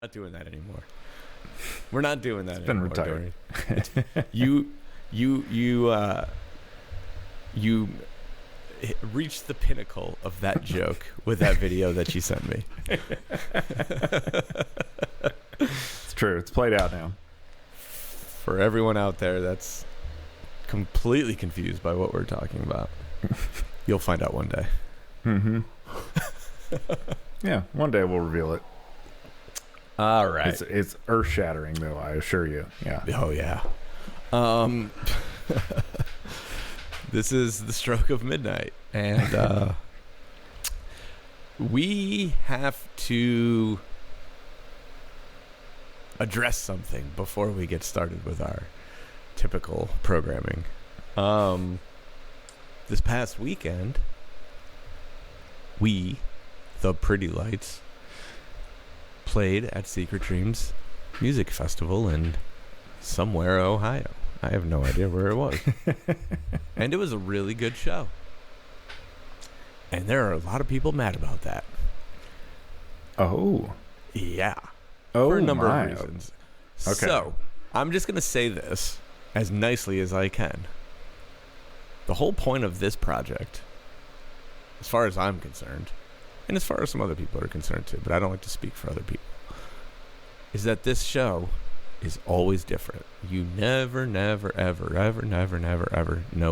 Not doing that anymore. We're not doing that It's anymore. been retired. You reached the pinnacle of that joke with that video that you sent me. It's true. It's played out now. For everyone out there that's completely confused by what we're talking about, you'll find out one day. Mm-hmm. Yeah, one day we'll reveal it. All right. It's earth-shattering, though, I assure you. Yeah. Oh, yeah. This is the stroke of midnight, and we have to address something before we get started with our typical programming. This past weekend, we, the Pretty Lights, played at Secret Dreams Music Festival in somewhere, Ohio. I have no idea where it was. And it was a really good show. And there are a lot of people mad about that. Oh. Yeah. Oh, for a number my. of reasons. Okay. So, I'm just going to say this as nicely as I can. The whole point of this project, as far as I'm concerned, and as far as some other people are concerned too, but I don't like to speak for other people, is that this show is always different. You never know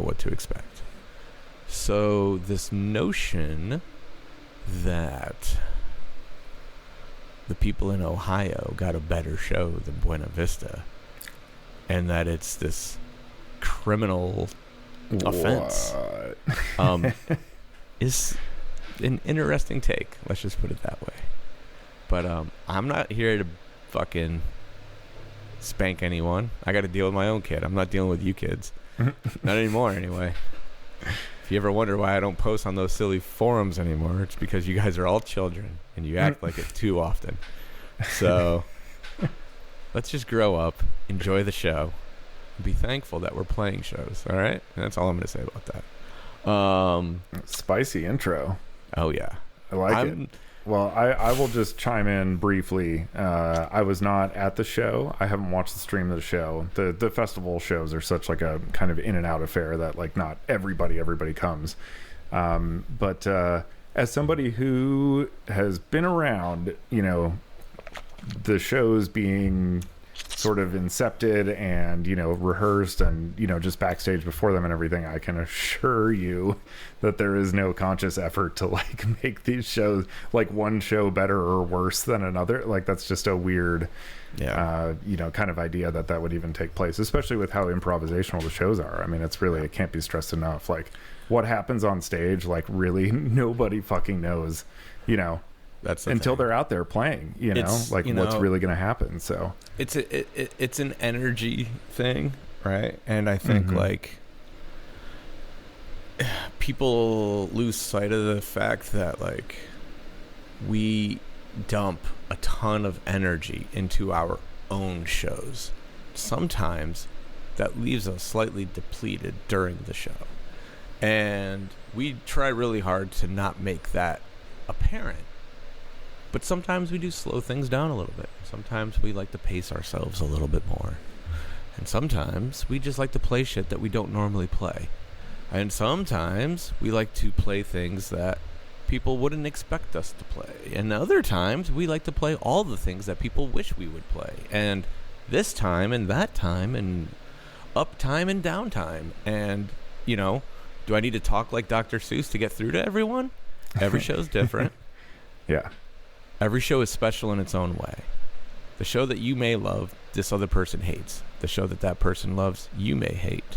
what to expect. So this notion that the people in Ohio got a better show than Buena Vista, and that it's this criminal offense, is an interesting take. Let's just put it that way. But I'm not here to fucking spank anyone. I got to deal with my own kid. I'm not dealing with you kids. Not anymore, anyway. If you ever wonder why I don't post on those silly forums anymore, it's because you guys are all children and you act like it too often. So let's just grow up, enjoy the show, and be thankful that we're playing shows. All right? And that's all I'm going to say about that. Spicy intro. Oh, yeah. I like it. Well, I will just chime in briefly. I was not at the show. I haven't watched the stream of the show. The festival shows are such like a kind of in and out affair that like not everybody comes. But as somebody who has been around, you know, the shows being sort of incepted and, you know, rehearsed and, you know, just backstage before them and everything, I can assure you that there is no conscious effort to like make these shows like one show better or worse than another. Like that's just a weird, you know, kind of idea that would even take place, especially with how improvisational the shows are. I mean, it's really, it can't be stressed enough. Like what happens on stage, like really nobody fucking knows, you know, that's until thing. They're out there playing, you know, It's, like you what's know, really going to happen. So it's an energy thing, right? And I think like people lose sight of the fact that like we dump a ton of energy into our own shows. Sometimes that leaves us slightly depleted during the show. And we try really hard to not make that apparent. But sometimes we do slow things down a little bit. Sometimes we like to pace ourselves a little bit more. And sometimes we just like to play shit that we don't normally play. And sometimes we like to play things that people wouldn't expect us to play. And other times we like to play all the things that people wish we would play. And this time and that time and up time and down time. And, you know, do I need to talk like Dr. Seuss to get through to everyone? Every show's different. yeah. Every show is special in its own way. The show that you may love, this other person hates. The show that that person loves, you may hate.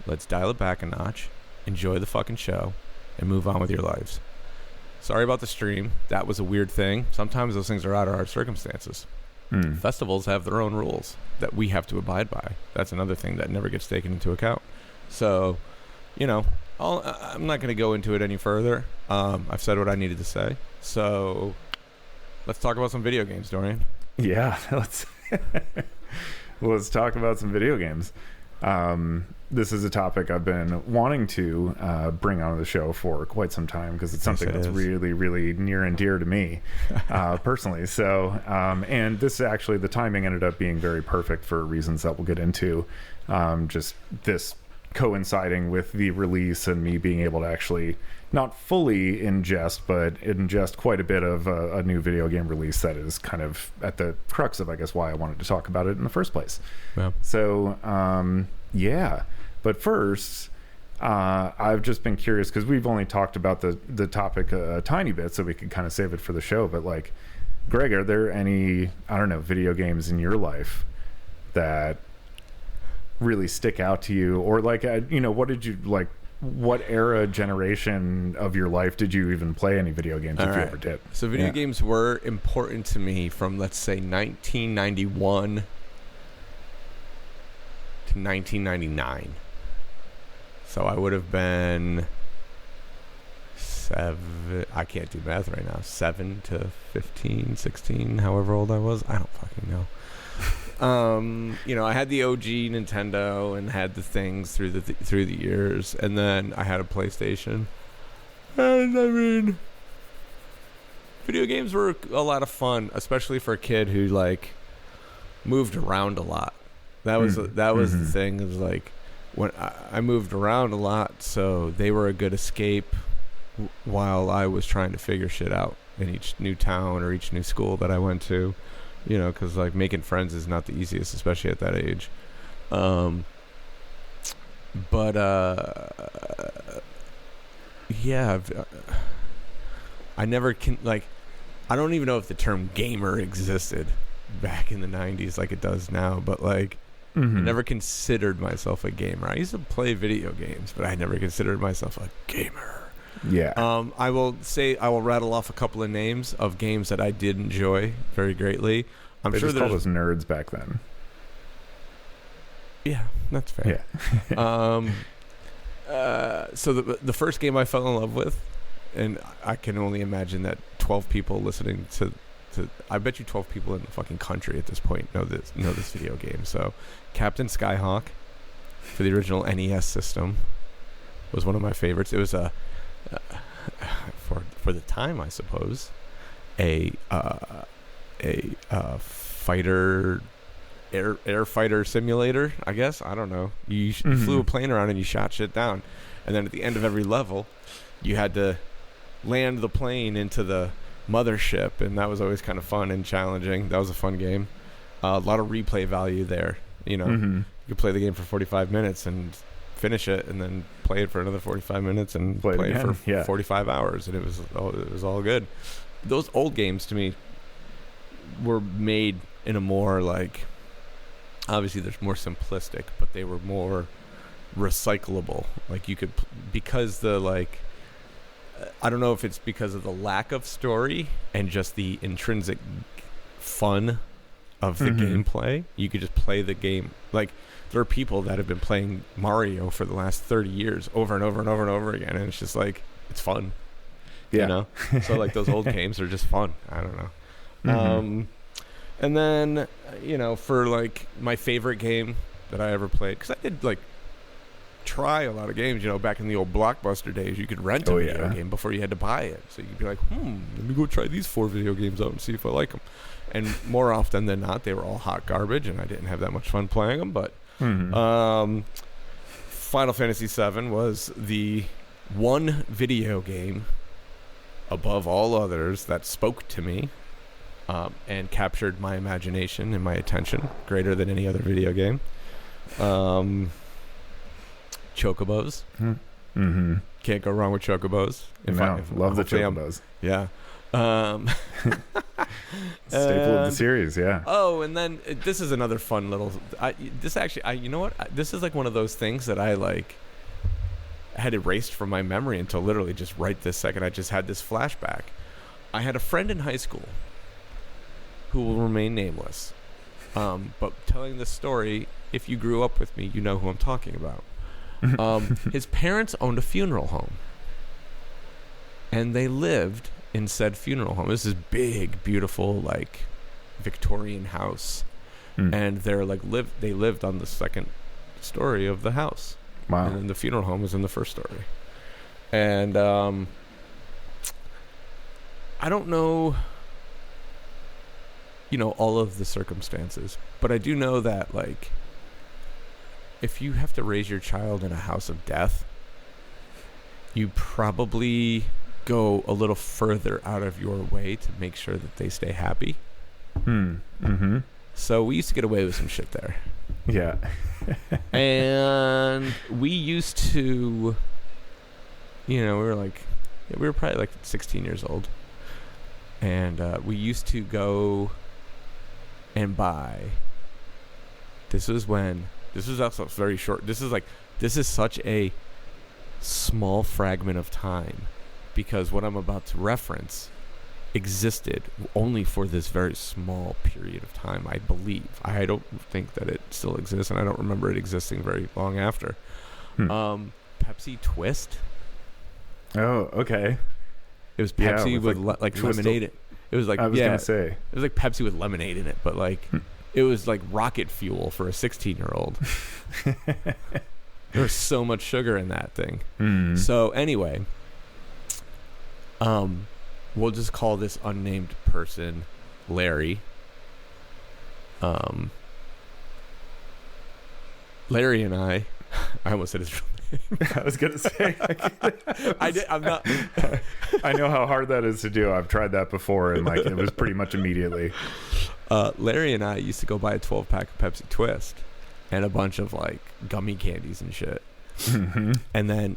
Let's dial it back a notch, enjoy the fucking show, and move on with your lives. Sorry about the stream. That was a weird thing. Sometimes those things are out of our circumstances. Festivals have their own rules that we have to abide by. That's another thing that never gets taken into account. So, you know, I'm not going to go into it any further. I've said what I needed to say. So let's talk about some video games, Dorian. Yeah, let's talk about some video games. This is a topic I've been wanting to bring onto the show for quite some time because it's something that's really, really near and dear to me personally. So, and this actually, the timing ended up being very perfect for reasons that we'll get into. Just this coinciding with the release and me being able to actually not fully ingest, but ingest quite a bit of a new video game release that is kind of at the crux of, I guess, why I wanted to talk about it in the first place. Yeah. So, yeah. But first, I've just been curious because we've only talked about the topic a tiny bit, so we could kind of save it for the show. But like, Greg, are there any, I don't know, video games in your life that really stick out to you? Or like, what did you like? What era, generation of your life did you even play any video games if you ever did? So video games were important to me from, let's say, 1991 to 1999. So I would have been 7, I can't do math right now, 7 to 15, 16, however old I was. I don't fucking know. I had the OG Nintendo and had the things through the years, and then I had a PlayStation. And I mean, video games were a lot of fun, especially for a kid who like moved around a lot. That was the thing. Is like when I moved around a lot, so they were a good escape while I was trying to figure shit out in each new town or each new school that I went to. Because like making friends is not the easiest, especially at that age. I never can like. I don't even know if the term gamer existed back in the 90s like it does now, but like I never considered myself a gamer. I used to play video games, but I never considered myself a gamer. Yeah. I will rattle off a couple of names of games that I did enjoy very greatly. They just called us nerds back then. Yeah, that's fair. Yeah. So the first game I fell in love with, and I can only imagine that 12 people listening to I bet you 12 people in the fucking country at this point know this video game. So Captain Skyhawk for the original NES system was one of my favorites. It was for the time, I suppose, a fighter air fighter simulator, I guess. I don't know. You flew a plane around and you shot shit down, and then at the end of every level you had to land the plane into the mothership, and that was always kind of fun and challenging. That was a fun game. A lot of replay value there. You could play the game for 45 minutes and finish it, and then play it for another 45 minutes and play it for 45 hours, and it was all good. Those old games to me were made in a more like, obviously there's more simplistic, but they were more recyclable. Like you could, because the like, I don't know if it's because of the lack of story and just the intrinsic fun of the gameplay, you could just play the game. Like there are people that have been playing Mario for the last 30 years over and over and over and over again, and it's just like, it's fun. Yeah. So like those old games are just fun. I don't know. And then, for like my favorite game that I ever played, because I did like try a lot of games, back in the old Blockbuster days, you could rent a video game before you had to buy it. So you could be like, let me go try these 4 video games out and see if I like them. And more often than not, they were all hot garbage, and I didn't have that much fun playing them. But Final Fantasy VII was the one video game above all others that spoke to me and captured my imagination and my attention greater than any other video game. Chocobos. Can't go wrong with Chocobos. Love the Chocobos. Yeah. Staple of the series, yeah. Oh, and then this is another fun little. You know what? This is like one of those things that I like had erased from my memory until literally just right this second. I just had this flashback. I had a friend in high school who will remain nameless, but telling this story, if you grew up with me, you know who I'm talking about. His parents owned a funeral home, and they lived in said funeral home. This is big, beautiful, like Victorian house, and they're like they lived on the second story of the house. Wow. And then the funeral home was in the first story. And I don't know, all of the circumstances, but I do know that, like, if you have to raise your child in a house of death, you probably go a little further out of your way to make sure that they stay happy. Mm-hmm. So we used to get away with some shit there. Yeah. And we used to, we were probably like 16 years old. And we used to go and buy. This was also very short. This is such a small fragment of time, because what I'm about to reference existed only for this very small period of time, I believe. I don't think that it still exists, and I don't remember it existing very long after. Pepsi Twist. Oh, okay. It was Pepsi with lemonade. It was like, I was gonna say, it was like Pepsi with lemonade in it, but like it was like rocket fuel for a 16-year-old. There was so much sugar in that thing. So anyway, we'll just call this unnamed person Larry. Larry and I almost said his real name. I was gonna say. I'm not. I know how hard that is to do. I've tried that before, and it was pretty much immediately. Larry and I used to go buy a 12-pack of Pepsi Twist and a bunch of like gummy candies and shit, and then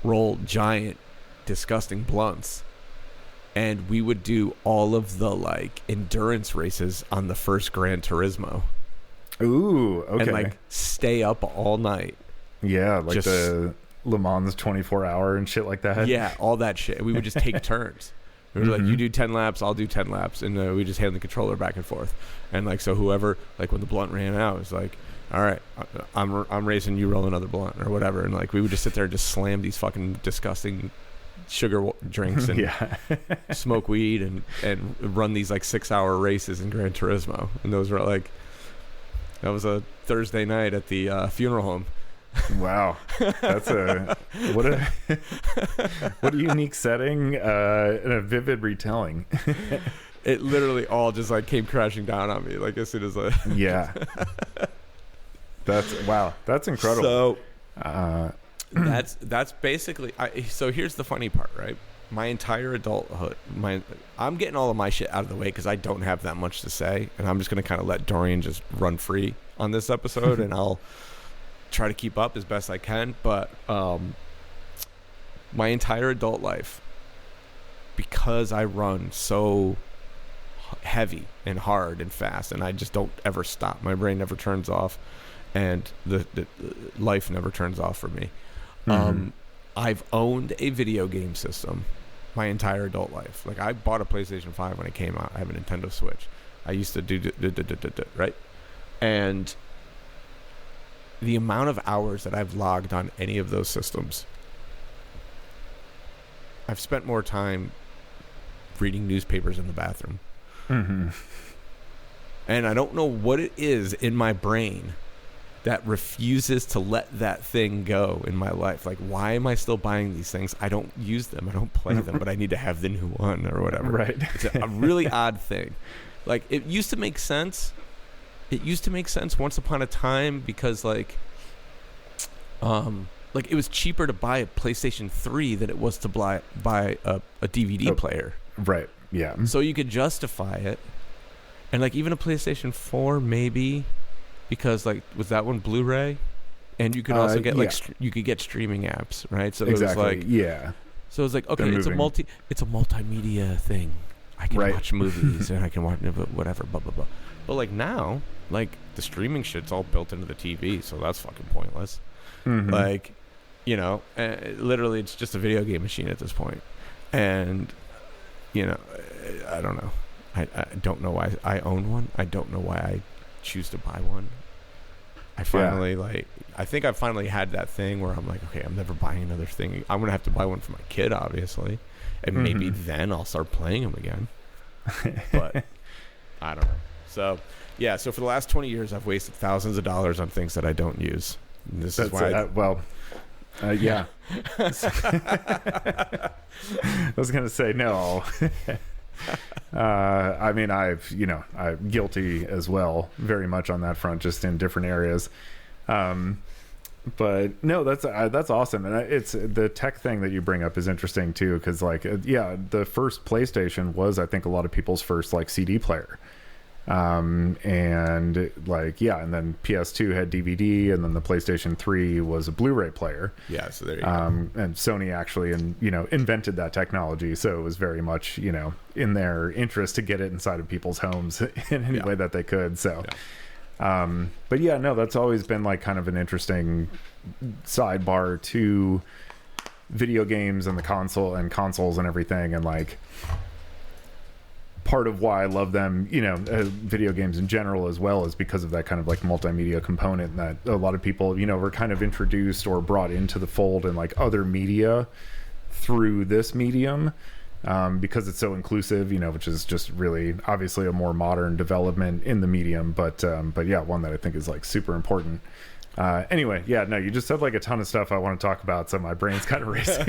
roll giant, disgusting blunts. And we would do all of the like endurance races on the first Gran Turismo. Ooh, okay. And like stay up all night. Yeah, like the Le Mans 24-hour and shit like that. Yeah, all that shit. We would just take turns. We were like, you do 10 laps, I'll do 10 laps. And we just hand the controller back and forth. And like, so whoever, like when the blunt ran out, it was like, all right, I'm racing, you roll another blunt or whatever. And like, we would just sit there and just slam these fucking disgusting sugar drinks and smoke weed and run these like 6-hour races in Gran Turismo. And those were like, that was a Thursday night at the funeral home. Wow, that's what a unique setting and a vivid retelling. It literally all just like came crashing down on me like as soon as yeah. That's incredible. So that's basically so here's the funny part, right? My entire adulthood, I'm getting all of my shit out of the way because I don't have that much to say, and I'm just gonna kind of let Dorian just run free on this episode, and I'll try to keep up as best I can. But my entire adult life, because I run so heavy and hard and fast, and I just don't ever stop, my brain never turns off, and the life never turns off for me. I've owned a video game system my entire adult life. Like, I bought a PlayStation 5 when it came out. I have a Nintendo Switch. I used to do right? And the amount of hours that I've logged on any of those systems, I've spent more time reading newspapers in the bathroom. And I don't know what it is in my brain that refuses to let that thing go in my life. Like, why am I still buying these things? I don't use them. I don't play them, but I need to have the new one or whatever. Right. It's a really odd thing. Like, it used to make sense. It used to make sense once upon a time because, like it was cheaper to buy a PlayStation 3 than it was to buy a DVD player. Right, yeah. So you could justify it. And, like, even a PlayStation 4, maybe, because, like, was that one Blu-ray? And you could also get, you could get streaming apps, right? So exactly. It was like... Yeah. So it's like, okay, it's a multimedia thing. I can watch movies and I can watch whatever, blah, blah, blah. But, like, now, like, the streaming shit's all built into the TV, so that's fucking pointless. Like, literally it's just a video game machine at this point. And, I don't know. I don't know why I own one. I don't know why I choose to buy one. I think I finally had that thing where I'm like, okay, I'm never buying another thing. I'm going to have to buy one for my kid, obviously. And maybe then I'll start playing them again. But I don't know. So, yeah. So for the last 20 years, I've wasted thousands of dollars on things that I don't use. This is why. Yeah. I was gonna say no. I mean, I'm guilty as well, very much on that front, just in different areas. But no, that's awesome, and it's the tech thing that you bring up is interesting too, because the first PlayStation was, I think, a lot of people's first like CD player, and then PS2 had DVD, and then the PlayStation 3 was a Blu-ray player. Yeah, so there you go. And Sony actually invented that technology, so it was very much in their interest to get it inside of people's homes in any way that they could. So. Yeah. But yeah, no, that's always been like kind of an interesting sidebar to video games and the consoles and everything. And like part of why I love them, video games in general as well, is because of that kind of like multimedia component that a lot of people, were kind of introduced or brought into the fold in like other media through this medium. Because it's so inclusive, which is just really obviously a more modern development in the medium, but yeah, one that I think is like super important. Anyway, yeah, no, you just said like a ton of stuff I want to talk about, so my brain's kind of racing.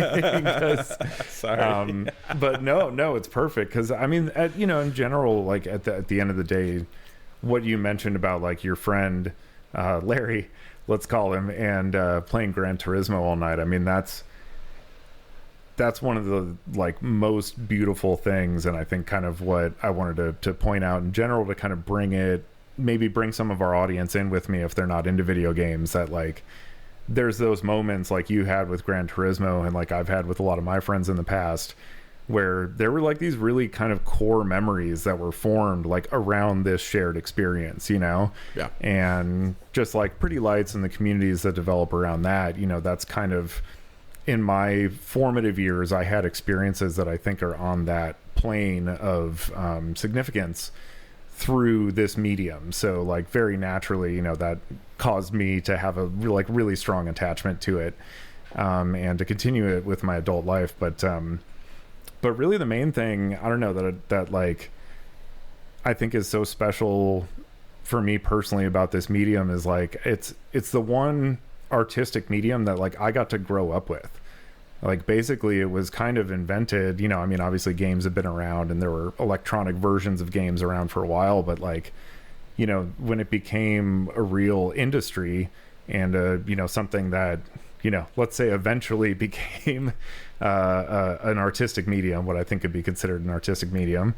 Sorry. But no, it's perfect, because I mean, in general, like at the end of the day, what you mentioned about like your friend Larry, let's call him, and playing Gran Turismo all night. I mean, that's one of the like most beautiful things, and I think kind of what I wanted to point out in general, to kind of bring some of our audience in with me if they're not into video games, that like there's those moments like you had with Gran Turismo, and like I've had with a lot of my friends in the past, where there were like these really kind of core memories that were formed like around this shared experience, Yeah. And just like Pretty Lights and the communities that develop around that, that's kind of, in my formative years, I had experiences that I think are on that plane of significance through this medium. So like very naturally, that caused me to have a really strong attachment to it, and to continue it with my adult life. But really the main thing, I don't know, that like I think is so special for me personally about this medium is like it's the one artistic medium that like I got to grow up with. Like basically it was kind of invented, I mean, obviously games have been around and there were electronic versions of games around for a while, but like, when it became a real industry and something that, let's say eventually became an artistic medium, what I think could be considered an artistic medium,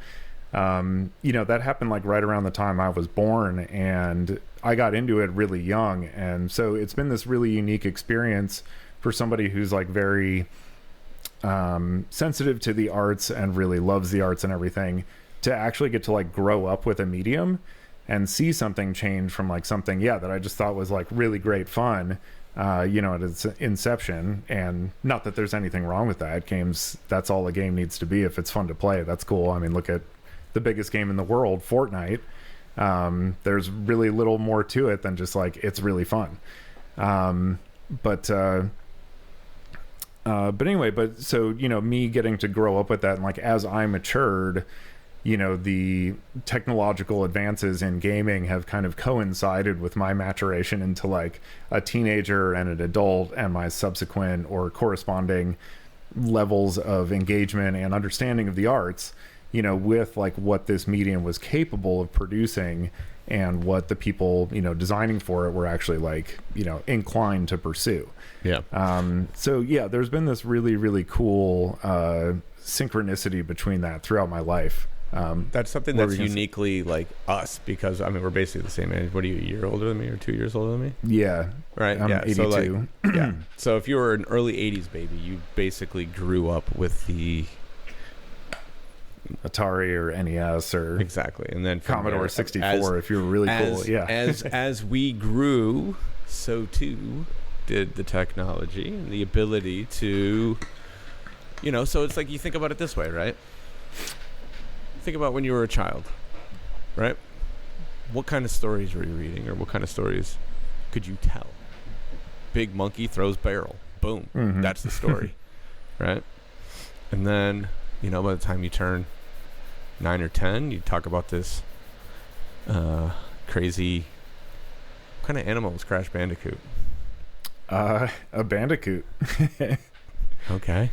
that happened like right around the time I was born, and I got into it really young. And so it's been this really unique experience for somebody who's like very sensitive to the arts and really loves the arts and everything, to actually get to like grow up with a medium and see something change from like something, that I just thought was like really great fun, at its inception. And not that there's anything wrong with that. Games, that's all a game needs to be. If it's fun to play, that's cool. I mean, look at the biggest game in the world, Fortnite. There's really little more to it than just like it's really fun. But anyway, so me getting to grow up with that, and like as I matured, the technological advances in gaming have kind of coincided with my maturation into like a teenager and an adult, and my subsequent or corresponding levels of engagement and understanding of the arts, with like what this medium was capable of producing, and what the people, designing for it were actually like, inclined to pursue. Yeah. So yeah, there's been this really, really cool synchronicity between that throughout my life. That's something that's uniquely like us, because I mean, we're basically the same age. What are you, a year older than me or 2 years older than me? Yeah. Right. I'm 82. So like, yeah. So if you were an early 80s baby, you basically grew up with the Atari or NES or exactly, and then Commodore 64 if you were really cool. Yeah. As we grew, so too did the technology and the ability to, so it's like, you think about it this way, right? Think about when you were a child, right? What kind of stories were you reading, or what kind of stories could you tell? Big monkey throws barrel. Boom. Mm-hmm. That's the story, right? And then, by the time you turn 9 or 10, you talk about this crazy, what kind of animal was Crash Bandicoot? A Bandicoot. Okay.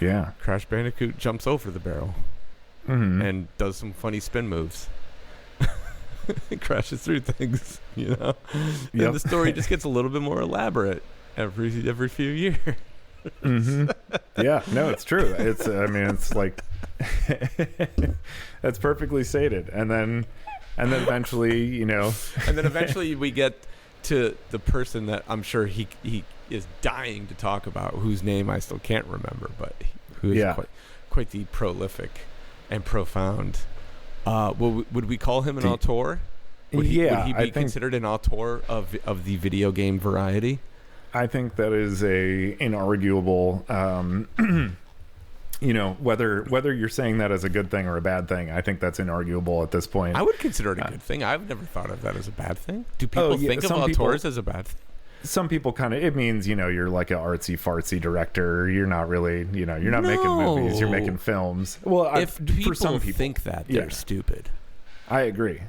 Yeah. Crash Bandicoot jumps over the barrel and does some funny spin moves. It crashes through things, you know. Yep. And the story just gets a little bit more elaborate every few years. Yeah, no, it's true. It's I mean, it's like that's perfectly stated. And then eventually, you know, and then eventually we get to the person that I'm sure he is dying to talk about, whose name I still can't remember, but who is quite the prolific and profound. Would we call him an auteur? Would he be considered an auteur of the video game variety? I think that is a inarguable, you know, whether you're saying that as a good thing or a bad thing, I think that's inarguable at this point. I would consider it a good thing. I've never thought of that as a bad thing. Do people think of auteurs as a bad thing? Some people kind of, it means, you know, you're like an artsy fartsy director. You're not really, you know, you're not making movies, you're making films. Well, if for some people think that, they're stupid. I agree.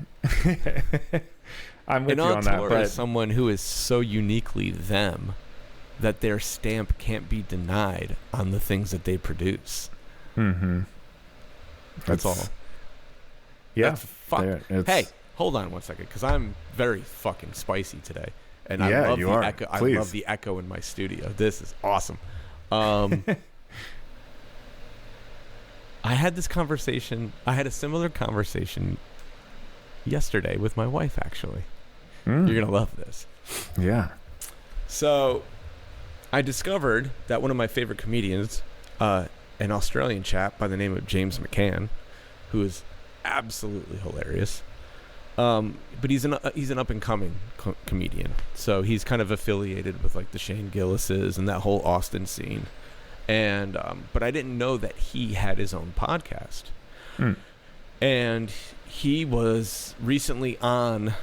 I'm with you on that. An auteur is someone who is so uniquely them that their stamp can't be denied on the things that they produce. Mm-hmm. That's all. Yeah. Hey, hold on one second, because I'm very fucking spicy today. And yeah, I love you the are. echo. Please. I love the echo in my studio. This is awesome. I had this conversation. I had a similar conversation yesterday with my wife, actually. You're going to love this. Yeah. So I discovered that one of my favorite comedians, an Australian chap by the name of James McCann, who is absolutely hilarious. But he's an up and coming comedian, so he's kind of affiliated with like the Shane Gillises and that whole Austin scene. And but I didn't know that he had his own podcast. And he was recently on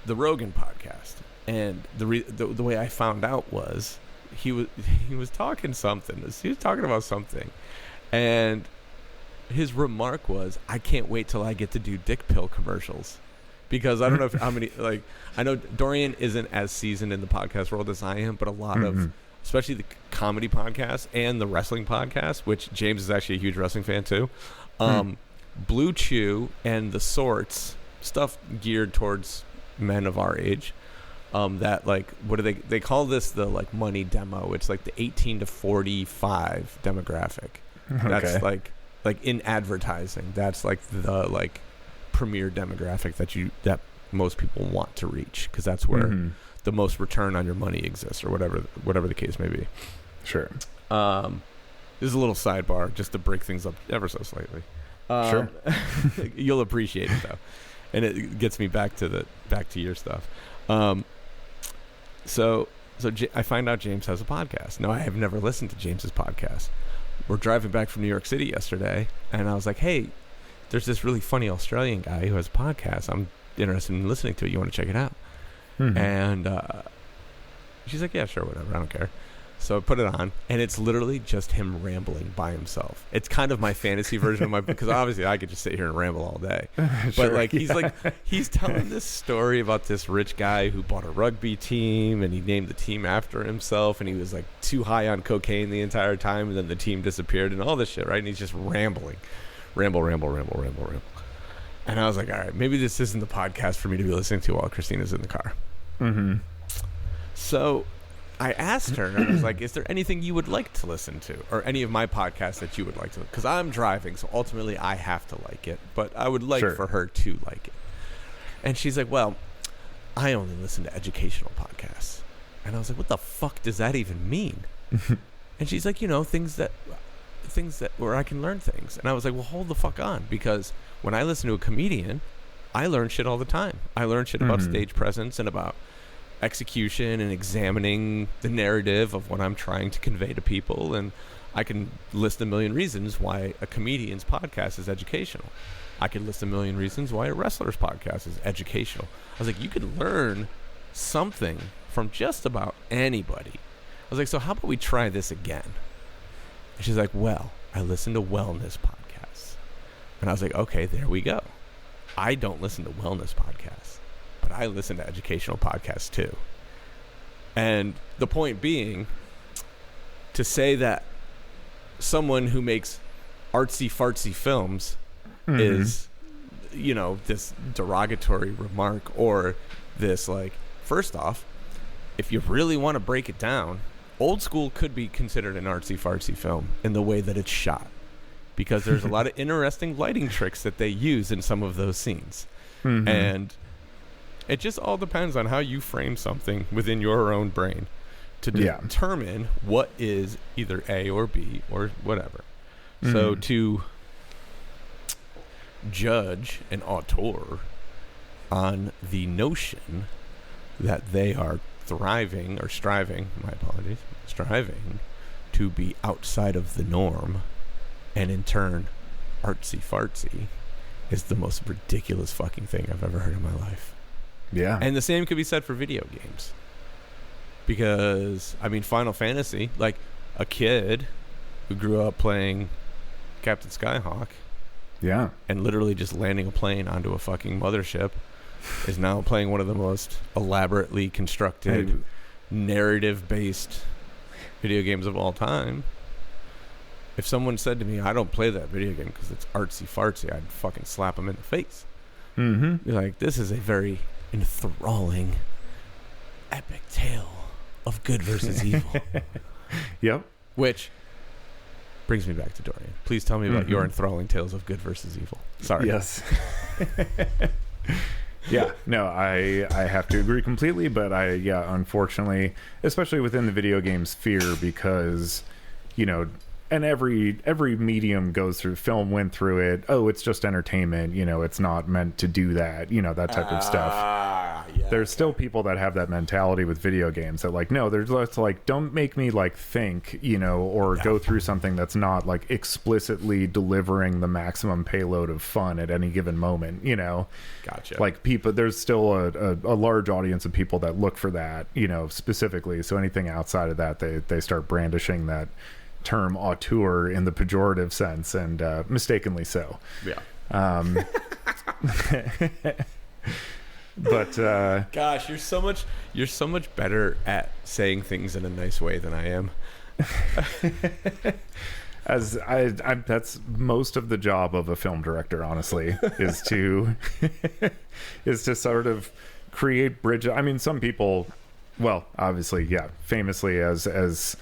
the Rogan podcast, and the way I found out was he was talking about something, and his remark was, "I can't wait till I get to do dick pill commercials." Because I don't know how many, like, I know Dorian isn't as seasoned in the podcast world as I am, but a lot of, especially the comedy podcasts and the wrestling podcast, which James is actually a huge wrestling fan too, Blue Chew and the Sorts, stuff geared towards men of our age, that, like, what do they call this, the, like, money demo. It's like the 18 to 45 demographic. Okay. That's like in advertising, that's like the, like, premier demographic that most people want to reach, because that's where the most return on your money exists, or whatever the case may be. Sure. This is a little sidebar just to break things up ever so slightly. Sure. You'll appreciate it though, and it gets me back to your stuff. So I find out James has a podcast. No, I have never listened to James's podcast. We're driving back from New York City yesterday, and I was like, "Hey, there's this really funny Australian guy who has a podcast. I'm interested in listening to it. You want to check it out?" And she's like, "Yeah, sure, whatever. I don't care." So I put it on, and it's literally just him rambling by himself. It's kind of my fantasy version of my, because obviously I could just sit here and ramble all day. Sure, but he's telling this story about this rich guy who bought a rugby team, and he named the team after himself, and he was like too high on cocaine the entire time, and then the team disappeared and all this shit, right? And he's just rambling. Ramble. And I was like, all right, maybe this isn't the podcast for me to be listening to while Christina's in the car. So I asked her, and I was like, is there anything you would like to listen to, or any of my podcasts that you would like to? Because I'm driving, so ultimately I have to like it, but I would like for her to like it. And she's like, well, I only listen to educational podcasts. And I was like, what the fuck does that even mean? And she's like, you know, things that where I can learn things. And I was like, well, hold the fuck on, because when I listen to a comedian, I learn shit all the time. I learn shit about stage presence and about execution and examining the narrative of what I'm trying to convey to people, and I can list a million reasons why a comedian's podcast is educational. I could list a million reasons why a wrestler's podcast is educational. I was like, you could learn something from just about anybody. I was like, so how about we try this again? And she's like, well, I listen to wellness podcasts. And I was like, okay, there we go. I don't listen to wellness podcasts, but I listen to educational podcasts too. And the point being, to say that someone who makes artsy fartsy films is, you know, this derogatory remark, or this, like, first off, if you really want to break it down, Old School could be considered an artsy fartsy film in the way that it's shot, because there's a lot of interesting lighting tricks that they use in some of those scenes. And it just all depends on how you frame something within your own brain to determine what is either A or B or whatever. So to judge an auteur on the notion that they are striving to be outside of the norm and in turn artsy fartsy is the most ridiculous fucking thing I've ever heard in my life. Yeah. And the same could be said for video games. Because, I mean, Final Fantasy, like, a kid who grew up playing Captain Skyhawk, and literally just landing a plane onto a fucking mothership, is now playing one of the most elaborately constructed, narrative-based video games of all time. If someone said to me, I don't play that video game because it's artsy-fartsy, I'd fucking slap them in the face. You're like, this is a very enthralling, epic tale of good versus evil. Yep. Which brings me back to Dorian. Please tell me about your enthralling tales of good versus evil. Sorry. Yes. Yeah, no, I have to agree completely, but unfortunately, especially within the video game sphere, because, you know, and every medium goes through, film went through it. Oh, it's just entertainment, you know, it's not meant to do that, you know, that type of stuff. Yeah. There's still people that have that mentality with video games that, like, no, there's like, don't make me, like, think, you know, or go through something that's not, like, explicitly delivering the maximum payload of fun at any given moment, you know. Gotcha. Like, people, there's still a large audience of people that look for that, you know, specifically. So anything outside of that, they start brandishing that term auteur in the pejorative sense, and mistakenly so. Yeah. But gosh, you're so much better at saying things in a nice way than I am. As I that's most of the job of a film director, honestly, is to sort of create bridges. I mean, some people, well, obviously, famously as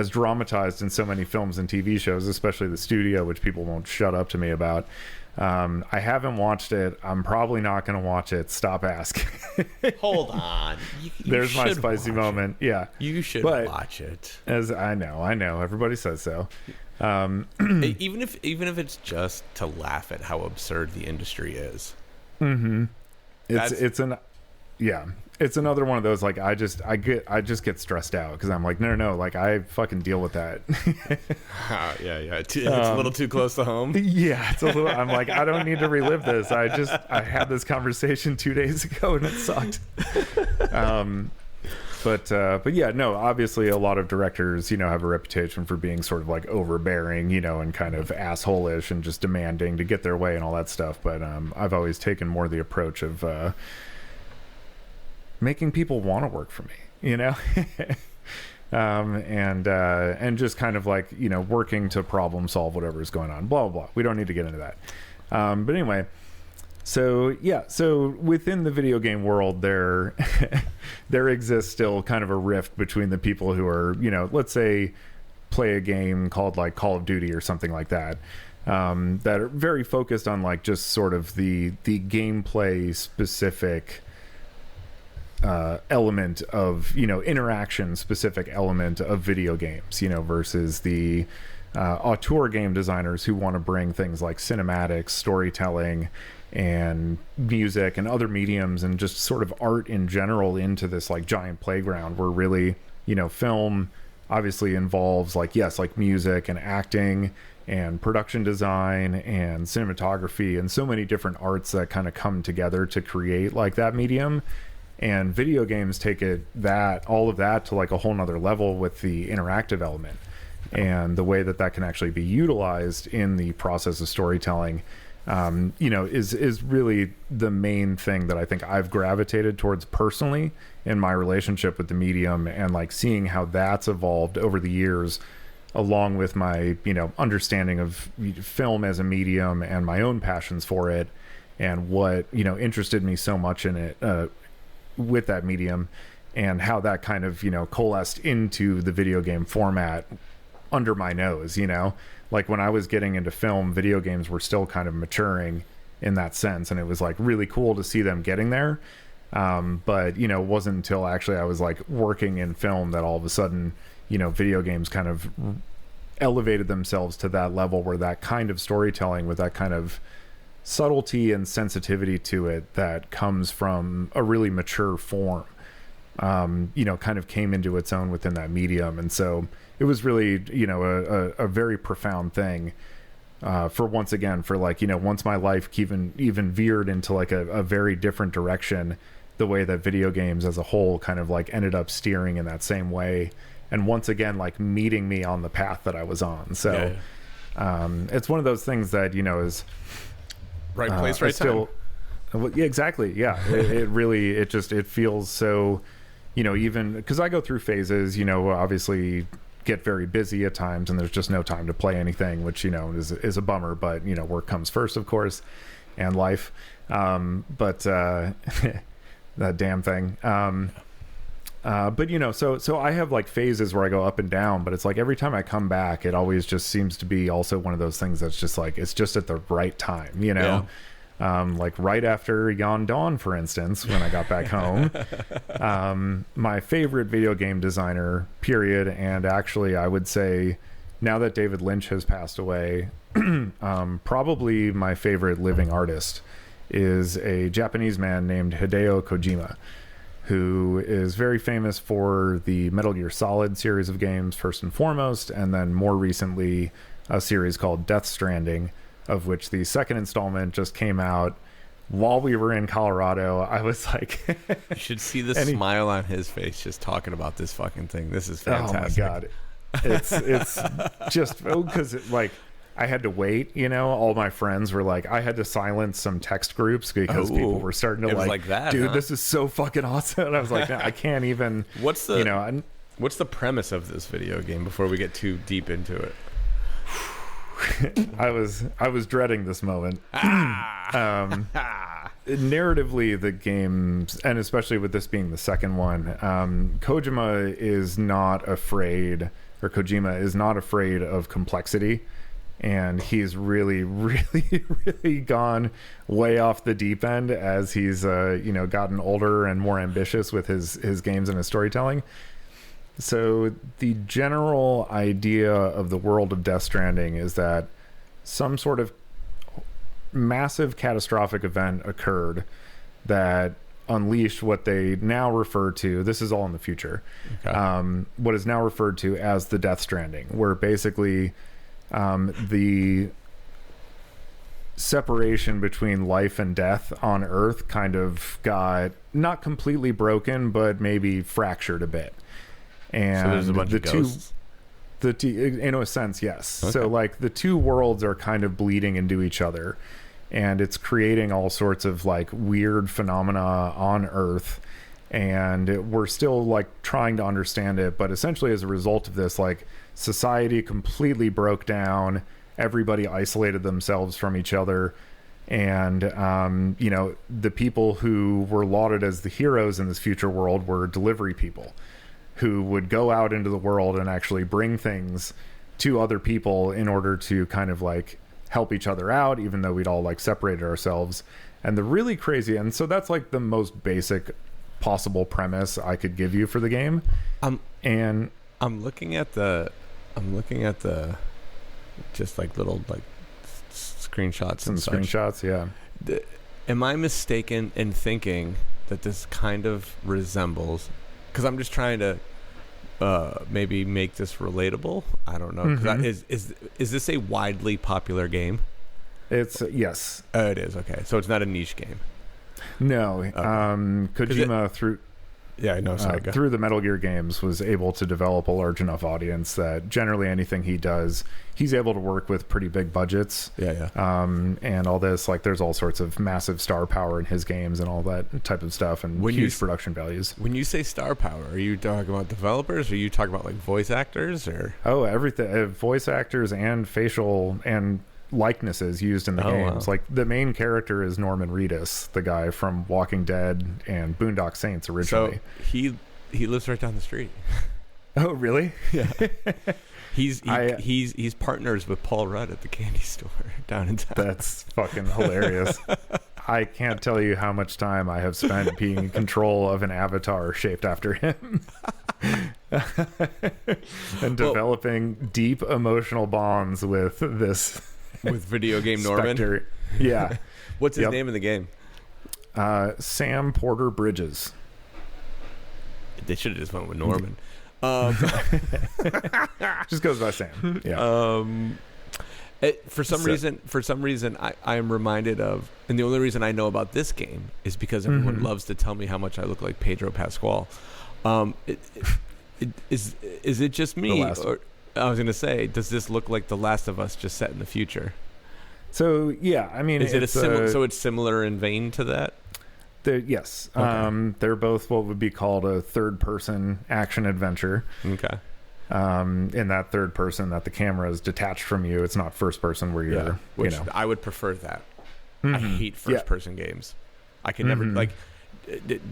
dramatized in so many films and TV shows, especially The Studio, which people won't shut up to me about. I haven't watched it. I'm probably not going to watch it. Stop asking. Hold on. There's my spicy moment. Yeah. You should watch it. As I know. Everybody says so. Even if it's just to laugh at how absurd the industry is. It's another one of those, like, I just get stressed out because I'm like, no, like, I fucking deal with that. It's a little too close to home. Yeah, it's a little. I'm like, I don't need to relive this. I had this conversation 2 days ago and it sucked. But yeah, no, obviously a lot of directors, you know, have a reputation for being sort of like overbearing, you know, and kind of asshole-ish and just demanding to get their way and all that stuff. But I've always taken more the approach of making people want to work for me, you know. And just kind of like, you know, working to problem solve whatever is going on, blah blah blah. We don't need to get into that, but anyway, so within the video game world, there exists still kind of a rift between the people who are, you know, let's say play a game called like Call of Duty or something like that, that are very focused on like just sort of the gameplay specific element of, you know, interaction specific element of video games, you know, versus the auteur game designers who want to bring things like cinematics, storytelling, and music and other mediums and just sort of art in general into this like giant playground where really, you know, film obviously involves like, yes, like music and acting and production design and cinematography and so many different arts that kind of come together to create like that medium. And video games take all of that to like a whole nother level with the interactive element and the way that can actually be utilized in the process of storytelling. is really the main thing that I think I've gravitated towards personally in my relationship with the medium, and like seeing how that's evolved over the years, along with my, understanding of film as a medium and my own passions for it, and what, interested me so much in it, with that medium, and how that kind of, coalesced into the video game format under my nose, like when I was getting into film, video games were still kind of maturing in that sense. And it was like really cool to see them getting there. But, it wasn't until actually I was like working in film that all of a sudden, video games kind of elevated themselves to that level where that kind of storytelling with that kind of subtlety and sensitivity to it that comes from a really mature form, kind of came into its own within that medium. And so it was really, a very profound thing, once my life even veered into like a very different direction, the way that video games as a whole kind of like ended up steering in that same way. And once again, like meeting me on the path that I was on. So, it's one of those things that, is right place, right time. Yeah, exactly. Yeah. It really, it feels so, even because I go through phases, obviously get very busy at times and there's just no time to play anything, which, is a bummer, but, work comes first, of course, and life. But that damn thing. But, so I have like phases where I go up and down, but it's like every time I come back, it always just seems to be also one of those things that's just like, it's just at the right time, Yeah. Like right after Yon Dawn, for instance, when I got back home, my favorite video game designer, period. And actually, I would say now that David Lynch has passed away, probably my favorite living artist is a Japanese man named Hideo Kojima, who is very famous for the Metal Gear Solid series of games, first and foremost, and then more recently, a series called Death Stranding, of which the second installment just came out while we were in Colorado. I was like... You should see the smile on his face just talking about this fucking thing. This is fantastic. Oh my God. It's just... because like I had to wait, all my friends were like, I had to silence some text groups because people were starting to like that, dude, this is so fucking awesome. And I was like, no, I can't even... What's the premise of this video game before we get too deep into it? I was dreading this moment. Narratively, the games, and especially with this being the second one, Kojima is not afraid of complexity, and he's really, really, really gone way off the deep end as he's gotten older and more ambitious with his games and his storytelling. So the general idea of the world of Death Stranding is that some sort of massive catastrophic event occurred that unleashed what they now refer to, this is all in the future, what is now referred to as the Death Stranding, where basically the separation between life and death on Earth kind of got not completely broken, but maybe fractured a bit. And so there's a bunch of ghosts. In a sense, yes. Okay. So like the two worlds are kind of bleeding into each other, and it's creating all sorts of like weird phenomena on Earth, and we're still like trying to understand it. But essentially, as a result of this, like society completely broke down. Everybody isolated themselves from each other. And, the people who were lauded as the heroes in this future world were delivery people, who would go out into the world and actually bring things to other people in order to kind of like help each other out, even though we'd all like separated ourselves. And the really crazy, and so that's like the most basic possible premise I could give you for the game. I'm looking at the just like little like screenshots and such. Screenshots, yeah. Am I mistaken in thinking that this kind of resembles, because I'm just trying to maybe make this relatable. I don't know. Is this a widely popular game? It's yes. It is. Okay, so it's not a niche game. No. Okay. Kojima through. Yeah, I know Sega. Through the Metal Gear games, was able to develop a large enough audience that generally anything he does, he's able to work with pretty big budgets. Yeah. And all this, like, there's all sorts of massive star power in his games and all that type of stuff, and huge production values. When you say star power, are you talking about developers, or are you talking about like voice actors, or? Oh, everything. Voice actors and facial and likenesses used in the games. Wow. Like, the main character is Norman Reedus, the guy from Walking Dead and Boondock Saints originally. So he lives right down the street. Oh, really? Yeah. He's partners with Paul Rudd at the candy store down in town. That's fucking hilarious. I can't tell you how much time I have spent being in control of an avatar shaped after him. And developing deep emotional bonds with this with video game Norman. Spectre. Yeah. What's his name in the game? Sam Porter Bridges. They should have just went with Norman. Just goes by Sam. Yeah. For some reason, I am reminded of, and the only reason I know about this game is because everyone loves to tell me how much I look like Pedro Pascal. Is it just me? Or, I was going to say, does this look like The Last of Us just set in the future? So yeah, I mean, so it's similar in vein to that. Yes. Okay. They're both what would be called a third-person action adventure. Okay. In that third person, that the camera is detached from you. It's not first person where you're, which I would prefer that. I hate first person games. I can never, like,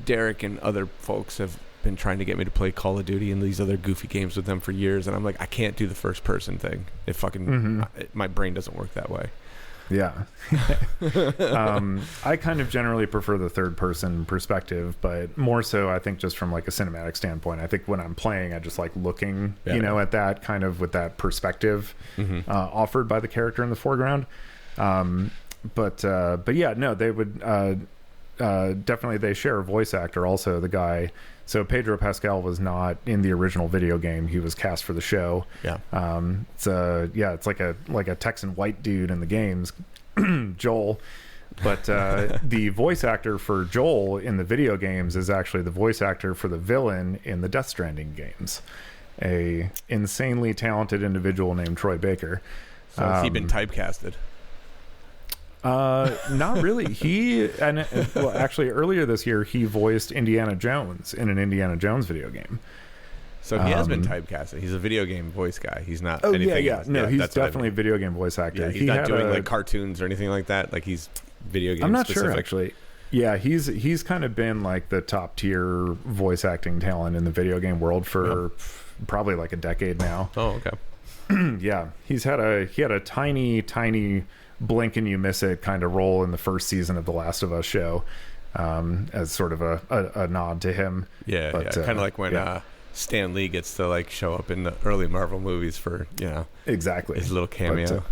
Derek and other folks have been trying to get me to play Call of Duty and these other goofy games with them for years, and I'm like, I can't do the first person thing. It fucking my brain doesn't work that way. Yeah. I kind of generally prefer the third person perspective, but more so I think just from like a cinematic standpoint. I think when I'm playing, I just like looking, at that kind of with that perspective offered by the character in the foreground. But yeah, no, they would definitely, they share a voice actor also, the guy. So Pedro Pascal was not in the original video game. He was cast for the show. Yeah. It's like a Texan white dude in the games, Joel. But the voice actor for Joel in the video games is actually the voice actor for the villain in the Death Stranding games. A insanely talented individual named Troy Baker. So has he been typecasted? Not really. Actually earlier this year he voiced Indiana Jones in an Indiana Jones video game. So he has been typecasted. He's a video game voice guy. He's not anything else. No, he's definitely a video game voice actor. Yeah, he's not doing like cartoons or anything like that. Like, he's video game specific. Sure actually. Yeah, he's kind of been like the top tier voice acting talent in the video game world for probably like a decade now. Oh, okay. Yeah, he had a tiny blink and you miss it kind of role in the first season of The Last of Us show, as sort of a nod to him. Yeah, kind of like when Stan Lee gets to like show up in the early Marvel movies for exactly his little cameo.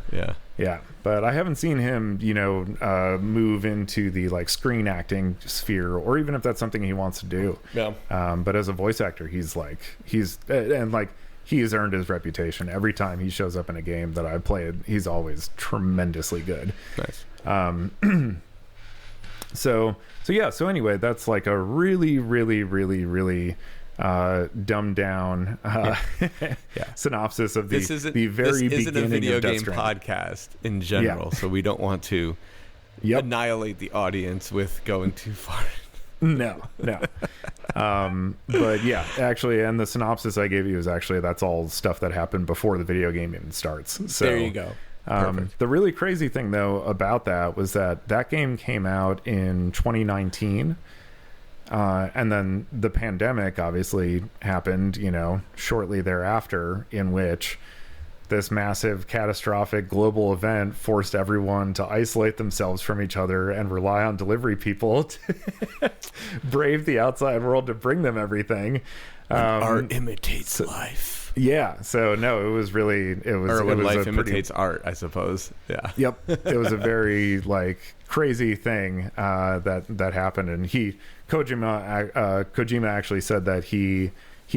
But I haven't seen him move into the like screen acting sphere, or even if that's something he wants to do. But as a voice actor, he has earned his reputation. Every time he shows up in a game that I've played, he's always tremendously good. Nice. So anyway, that's like a really, really, really, really dumbed down synopsis of the very beginning a video of Death game Stranding podcast in general, so we don't want to annihilate the audience with going too far. No. But yeah, actually, and the synopsis I gave you is actually, that's all stuff that happened before the video game even starts. So there you go. The really crazy thing though about that was that game came out in 2019, and then the pandemic obviously happened, shortly thereafter, in which this massive catastrophic global event forced everyone to isolate themselves from each other and rely on delivery people to brave the outside world to bring them everything. Art imitates life. Yeah. So no, it was life imitates art, I suppose. Yeah. Yep. It was a very like crazy thing that happened, and Kojima actually said that he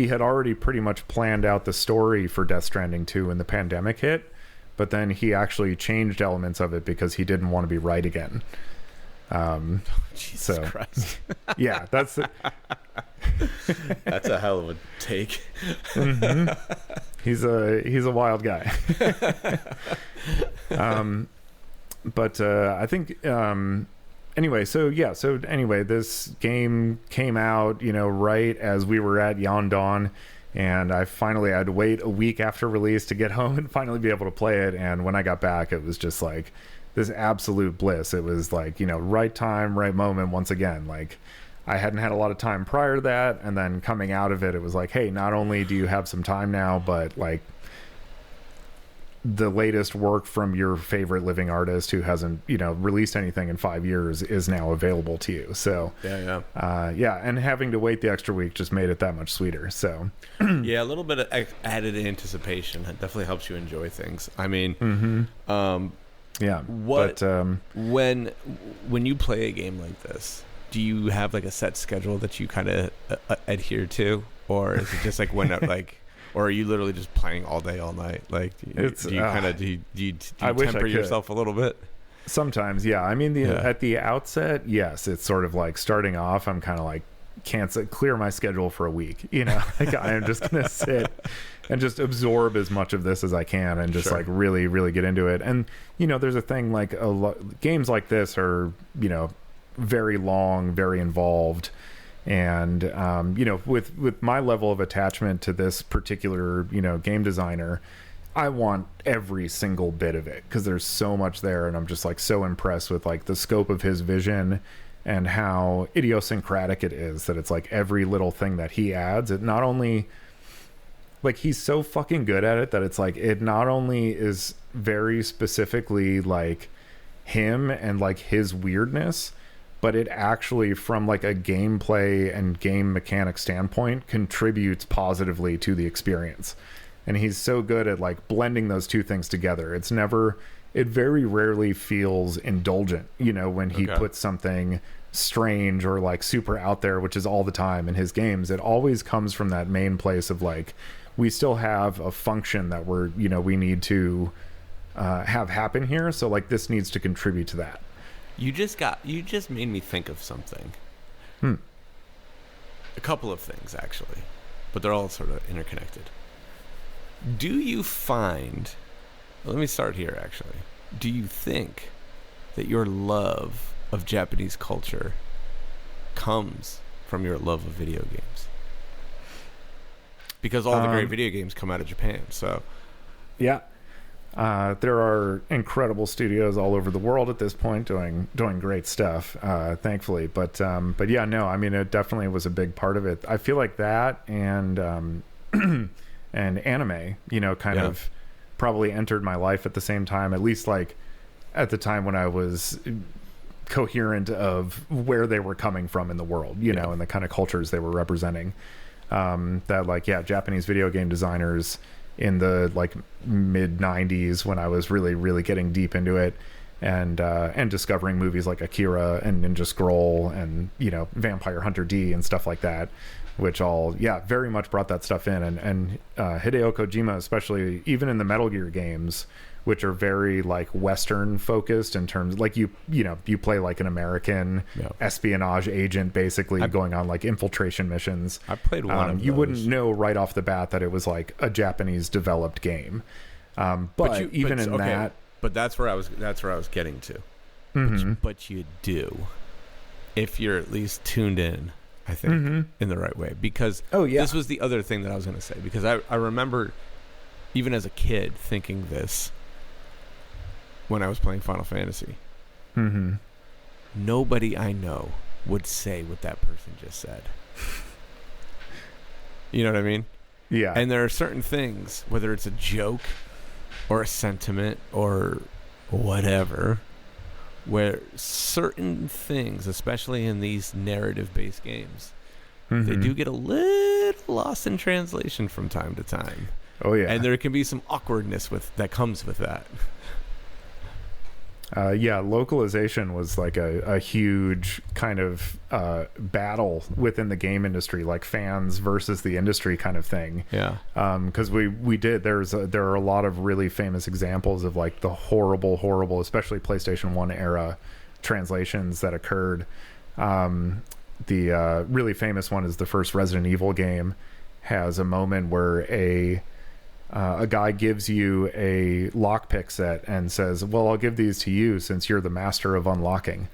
had already pretty much planned out the story for Death Stranding 2 when the pandemic hit, but then he actually changed elements of it because he didn't want to be right again. Jesus Christ. Yeah, that's That's a hell of a take. Mm-hmm. He's a wild guy. But I think anyway, so this game came out, right as we were at Yondon, and I finally had to wait a week after release to get home and finally be able to play it. And when I got back, it was just like this absolute bliss. It was like, right time, right moment once again. Like, I hadn't had a lot of time prior to that, and then coming out of it, it was like, hey, not only do you have some time now, but like the latest work from your favorite living artist who hasn't, released anything in 5 years is now available to you. So and having to wait the extra week just made it that much sweeter. So yeah, a little bit of added anticipation. It definitely helps you enjoy things. I mean, when you play a game like this, do you have like a set schedule that you kind of adhere to, or is it just like when like, or are you literally just playing all day, all night? Like, do you temper yourself a little bit? Sometimes, yeah. I mean, at the outset, yes, it's sort of like starting off. I'm kind of like clear my schedule for a week. Like I am just gonna sit and just absorb as much of this as I can, and just like really, really get into it. And there's a thing like games like this are very long, very involved. And with my level of attachment to this particular game designer, I want every single bit of it, because there's so much there, and I'm just like so impressed with like the scope of his vision and how idiosyncratic it is, that it's like every little thing that he adds, it not only like, he's so fucking good at it that it's like it not only is very specifically like him and like his weirdness, but it actually, from like a gameplay and game mechanic standpoint, contributes positively to the experience. And he's so good at like blending those two things together. It very rarely feels indulgent, when he puts something strange or like super out there, which is all the time in his games. It always comes from that main place of like, we still have a function that we need to have happen here. So like, this needs to contribute to that. You just made me think of something. A couple of things, actually, but they're all sort of interconnected. Do you find, let me start here, actually. Do you think that your love of Japanese culture comes from your love of video games? Because all the great video games come out of Japan, so. Yeah. There are incredible studios all over the world at this point doing great stuff, thankfully. But yeah, no, I mean, it definitely was a big part of it. I feel like that and and anime, kind of probably entered my life at the same time, at least like at the time when I was coherent of where they were coming from in the world, and the kind of cultures they were representing. That like, Japanese video game designers in the like mid 90s, when I was really, really getting deep into it, and discovering movies like Akira and Ninja Scroll and, Vampire Hunter D and stuff like that, which all, very much brought that stuff in. And Hideo Kojima, especially, even in the Metal Gear games, which are very like Western focused in terms like you play like an American espionage agent, basically going on like infiltration missions. I played one of those. You wouldn't know right off the bat that it was like a Japanese developed game. But that's where I was getting to. Mm-hmm. But you do, if you're at least tuned in, I think, in the right way. Because this was the other thing that I was going to say. Because I remember, even as a kid, thinking this when I was playing Final Fantasy. Mm-hmm. Nobody I know would say what that person just said. You know what I mean? Yeah. And there are certain things, whether it's a joke or a sentiment or whatever, where certain things, especially in these narrative-based games, they do get a little lost in translation from time to time. Oh, yeah. And there can be some awkwardness that comes with that. Localization was like a huge kind of battle within the game industry, like fans versus the industry kind of thing. Yeah. Because there are a lot of really famous examples of like the horrible, especially PlayStation 1 era translations that occurred. the really famous one is the first Resident Evil game has a moment where a guy gives you a lockpick set and says, well, I'll give these to you since you're the master of unlocking.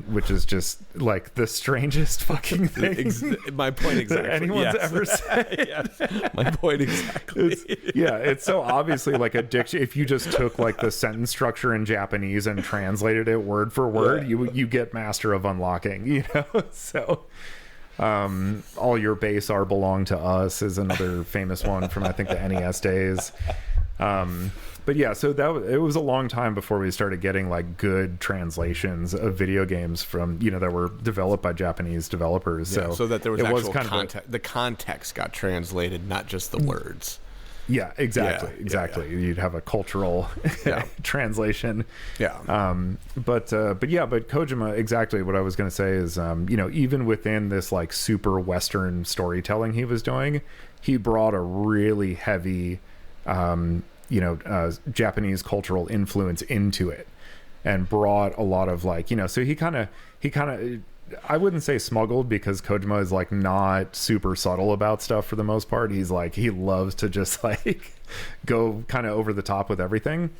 Which is just like the strangest fucking thing. My point exactly. That anyone's ever said. Yes. My point exactly. It's so obviously like a diction. If you just took like the sentence structure in Japanese and translated it word for word, you get master of unlocking. You know, so all your base are belong to us is another famous one from I think the NES days. But yeah, so it was a long time before we started getting like good translations of video games from, you know, that were developed by Japanese developers. Yeah, so that there was actual kind context. The context got translated, not just the words. Yeah, exactly. Yeah. You'd have a cultural translation. Yeah. But Kojima, exactly what I was going to say is, you know, even within this like super Western storytelling he was doing, he brought a really heavy, Japanese cultural influence into it, and brought a lot of like, you know, so he kind of I wouldn't say smuggled, because Kojima is like not super subtle about stuff for the most part. He's like, he loves to just like go kind of over the top with everything.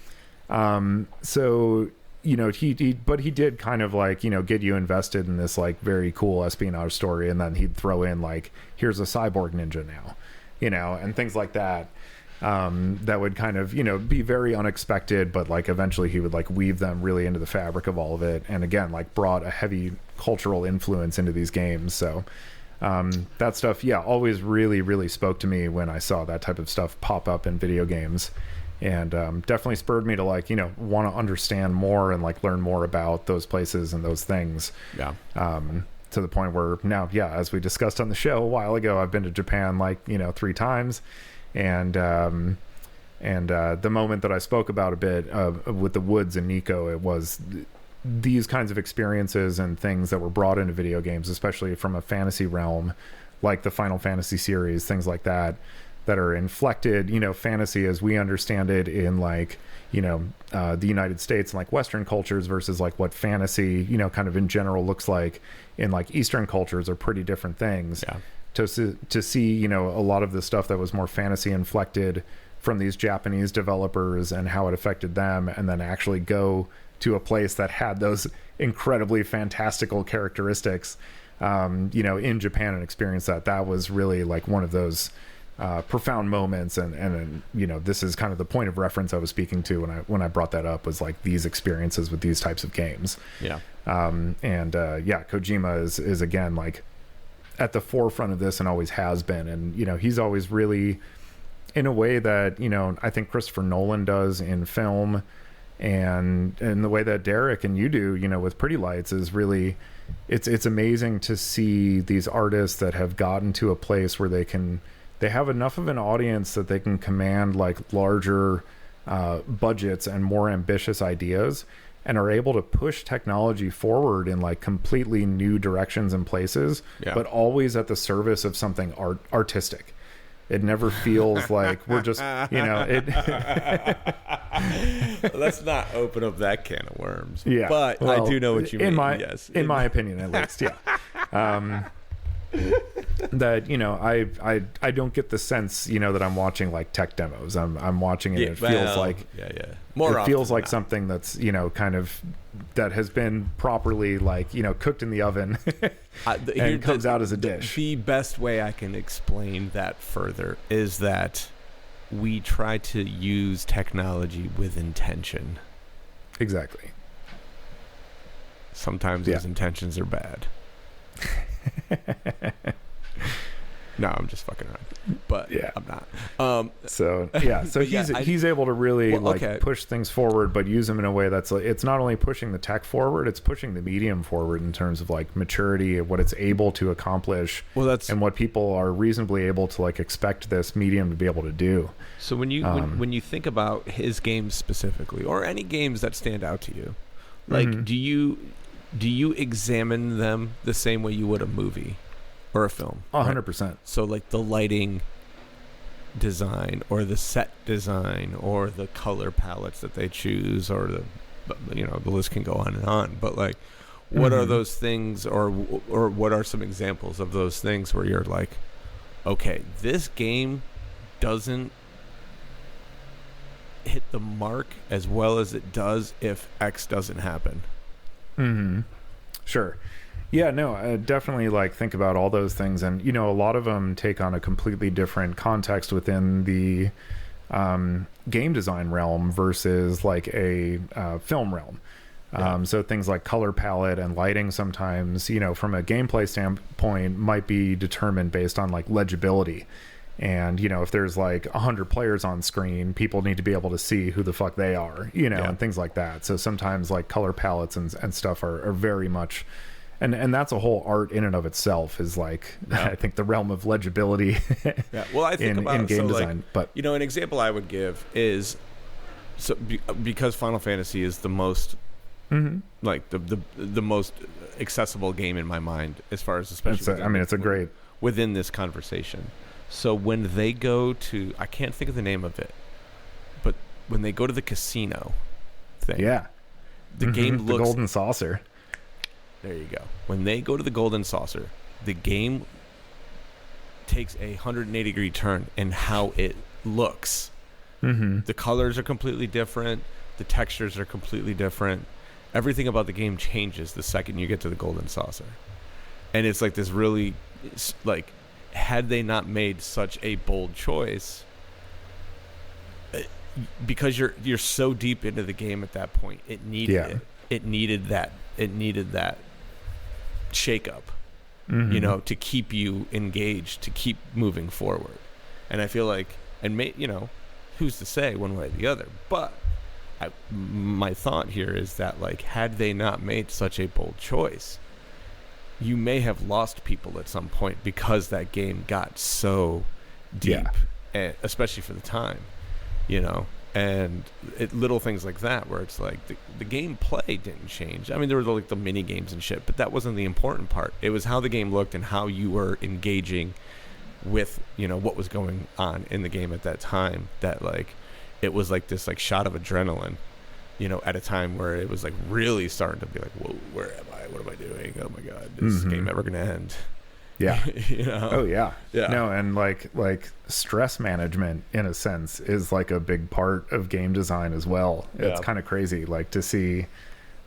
So, you know, he did kind of like, you know, get you invested in this like very cool espionage story, and then he'd throw in like, here's a cyborg ninja now, you know, and things like that. That would kind of, you know, be very unexpected, but like eventually he would like weave them really into the fabric of all of it, and again like brought a heavy cultural influence into these games. So that stuff always really, really spoke to me when I saw that type of stuff pop up in video games, and definitely spurred me to like, you know, want to understand more and like learn more about those places and those things. To the point where now, as we discussed on the show a while ago, I've been to Japan like, you know, 3 times. And the moment that I spoke about a bit with the woods and Nico, it was these kinds of experiences and things that were brought into video games, especially from a fantasy realm, like the Final Fantasy series, things like that, that are inflected, you know, fantasy as we understand it in like, you know, the United States and like Western cultures versus like what fantasy, you know, kind of in general looks like in like Eastern cultures are pretty different things. Yeah. To see, you know, a lot of the stuff that was more fantasy inflected from these Japanese developers and how it affected them, and then actually go to a place that had those incredibly fantastical characteristics, you know, in Japan, and experience that was really like one of those profound moments. And you know, this is kind of the point of reference I was speaking to when I brought that up, was like these experiences with these types of games. Kojima is again like at the forefront of this, and always has been. And, you know, he's always really, in a way that, you know, I think Christopher Nolan does in film, and the way that Derek and you do, you know, with Pretty Lights, is really, it's amazing to see these artists that have gotten to a place where they have enough of an audience that they can command like larger budgets and more ambitious ideas, and are able to push technology forward in like completely new directions and places, but always at the service of something artistic. It never feels like we're just, you know, it. Let's not open up that can of worms. Yeah, but I do know what you mean. In my opinion, at least, that, you know, I don't get the sense, you know, that I'm watching like tech demos. I'm watching it. It feels like it feels like something that's, you know, kind of that has been properly like, you know, cooked in the oven and comes out as a dish. The best way I can explain that further is that we try to use technology with intention. Exactly. Sometimes those intentions are bad. No, I'm just fucking around, but I'm not. So he's able to really push things forward, but use them in a way that's like, it's not only pushing the tech forward, it's pushing the medium forward in terms of like maturity of what it's able to accomplish. And what people are reasonably able to like expect this medium to be able to do. So when you think about his games specifically, or any games that stand out to you, like do you examine them the same way you would a movie or a film? 100%. So like the lighting design, or the set design, or the color palettes that they choose, or the, you know, the list can go on and on. But like, what are those things, or what are some examples of those things where you're like, okay, this game doesn't hit the mark as well as it does if X doesn't happen. Sure. Yeah, no, I definitely like think about all those things, and you know, a lot of them take on a completely different context within the game design realm versus like a film realm. So things like color palette and lighting sometimes, you know, from a gameplay standpoint might be determined based on like legibility. And, you know, if there's like 100 players on screen, people need to be able to see who the fuck they are, you know, and things like that. So sometimes like color palettes and stuff are very much, and that's a whole art in and of itself, is like, I think the realm of legibility Well, I think in game design. Like, but, you know, an example I would give is, because Final Fantasy is the most, like the most accessible game in my mind, as far as especially it's a great within this conversation. So when they go to, I can't think of the name of it, but when they go to the casino thing, the game looks, the Golden Saucer. There you go. When they go to the Golden Saucer, the game takes a 180-degree turn in how it looks. The colors are completely different. The textures are completely different. Everything about the game changes the second you get to the Golden Saucer. And it's like this really, like, had they not made such a bold choice, because you're so deep into the game at that point, it needed it needed that shake up, you know, to keep you engaged, to keep moving forward. And I feel like, you know, who's to say one way or the other, but my thought here is that, like, had they not made such a bold choice, you may have lost people at some point, because that game got so deep, and especially for the time, you know. And little things like that, where it's like the gameplay didn't change. I mean, there were like the mini games and shit, but that wasn't the important part. It was how the game looked and how you were engaging with, you know, what was going on in the game at that time. That, like, it was like this like shot of adrenaline, you know, at a time where it was like really starting to be like, whoa, where am I? What am I doing? Oh my God, is this game ever gonna end? Yeah. You know? Oh yeah. No, and like stress management in a sense is like a big part of game design as well. It's kind of crazy, like, to see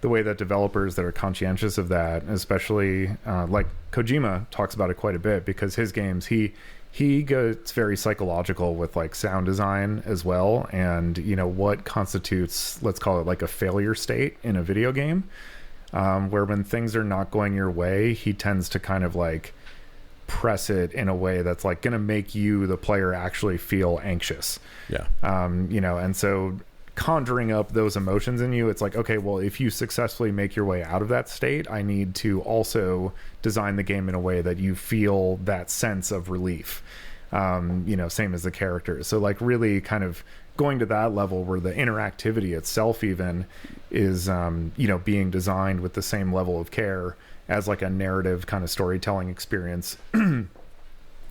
the way that developers that are conscientious of that, especially like Kojima talks about it quite a bit, because his games, he gets very psychological with like sound design as well, and you know what constitutes, let's call it like a failure state in a video game, where when things are not going your way, he tends to kind of like press it in a way that's like going to make you, the player, actually feel anxious. You know, and so conjuring up those emotions in you, it's like, okay, well, if you successfully make your way out of that state, I need to also design the game in a way that you feel that sense of relief, you know, same as the characters. So like really kind of going to that level where the interactivity itself even is, you know, being designed with the same level of care as like a narrative kind of storytelling experience, and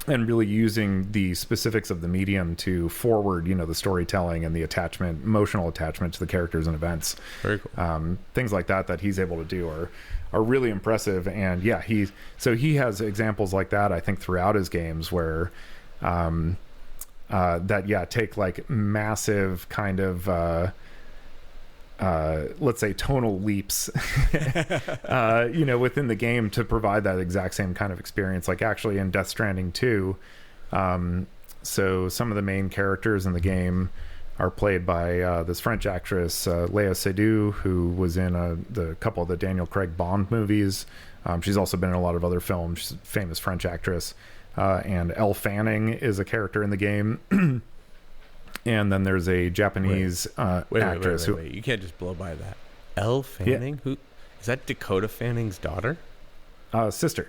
really using the specifics of the medium to forward, you know, the storytelling and the emotional attachment to the characters and events. Very cool. Things like that he's able to do are really impressive. And yeah, he has examples like that, I think, throughout his games, where take like massive kind of let's say tonal leaps you know, within the game to provide that exact same kind of experience. Like actually in Death Stranding 2, so some of the main characters in the game are played by this French actress, Léa Seydoux, who was in the couple of the Daniel Craig Bond movies. She's also been in a lot of other films. She's a famous French actress. And Elle Fanning is a character in the game. And then there's a Japanese actress who... You can't just blow by that. Elle Fanning? Who is that? Dakota Fanning's daughter? Sister.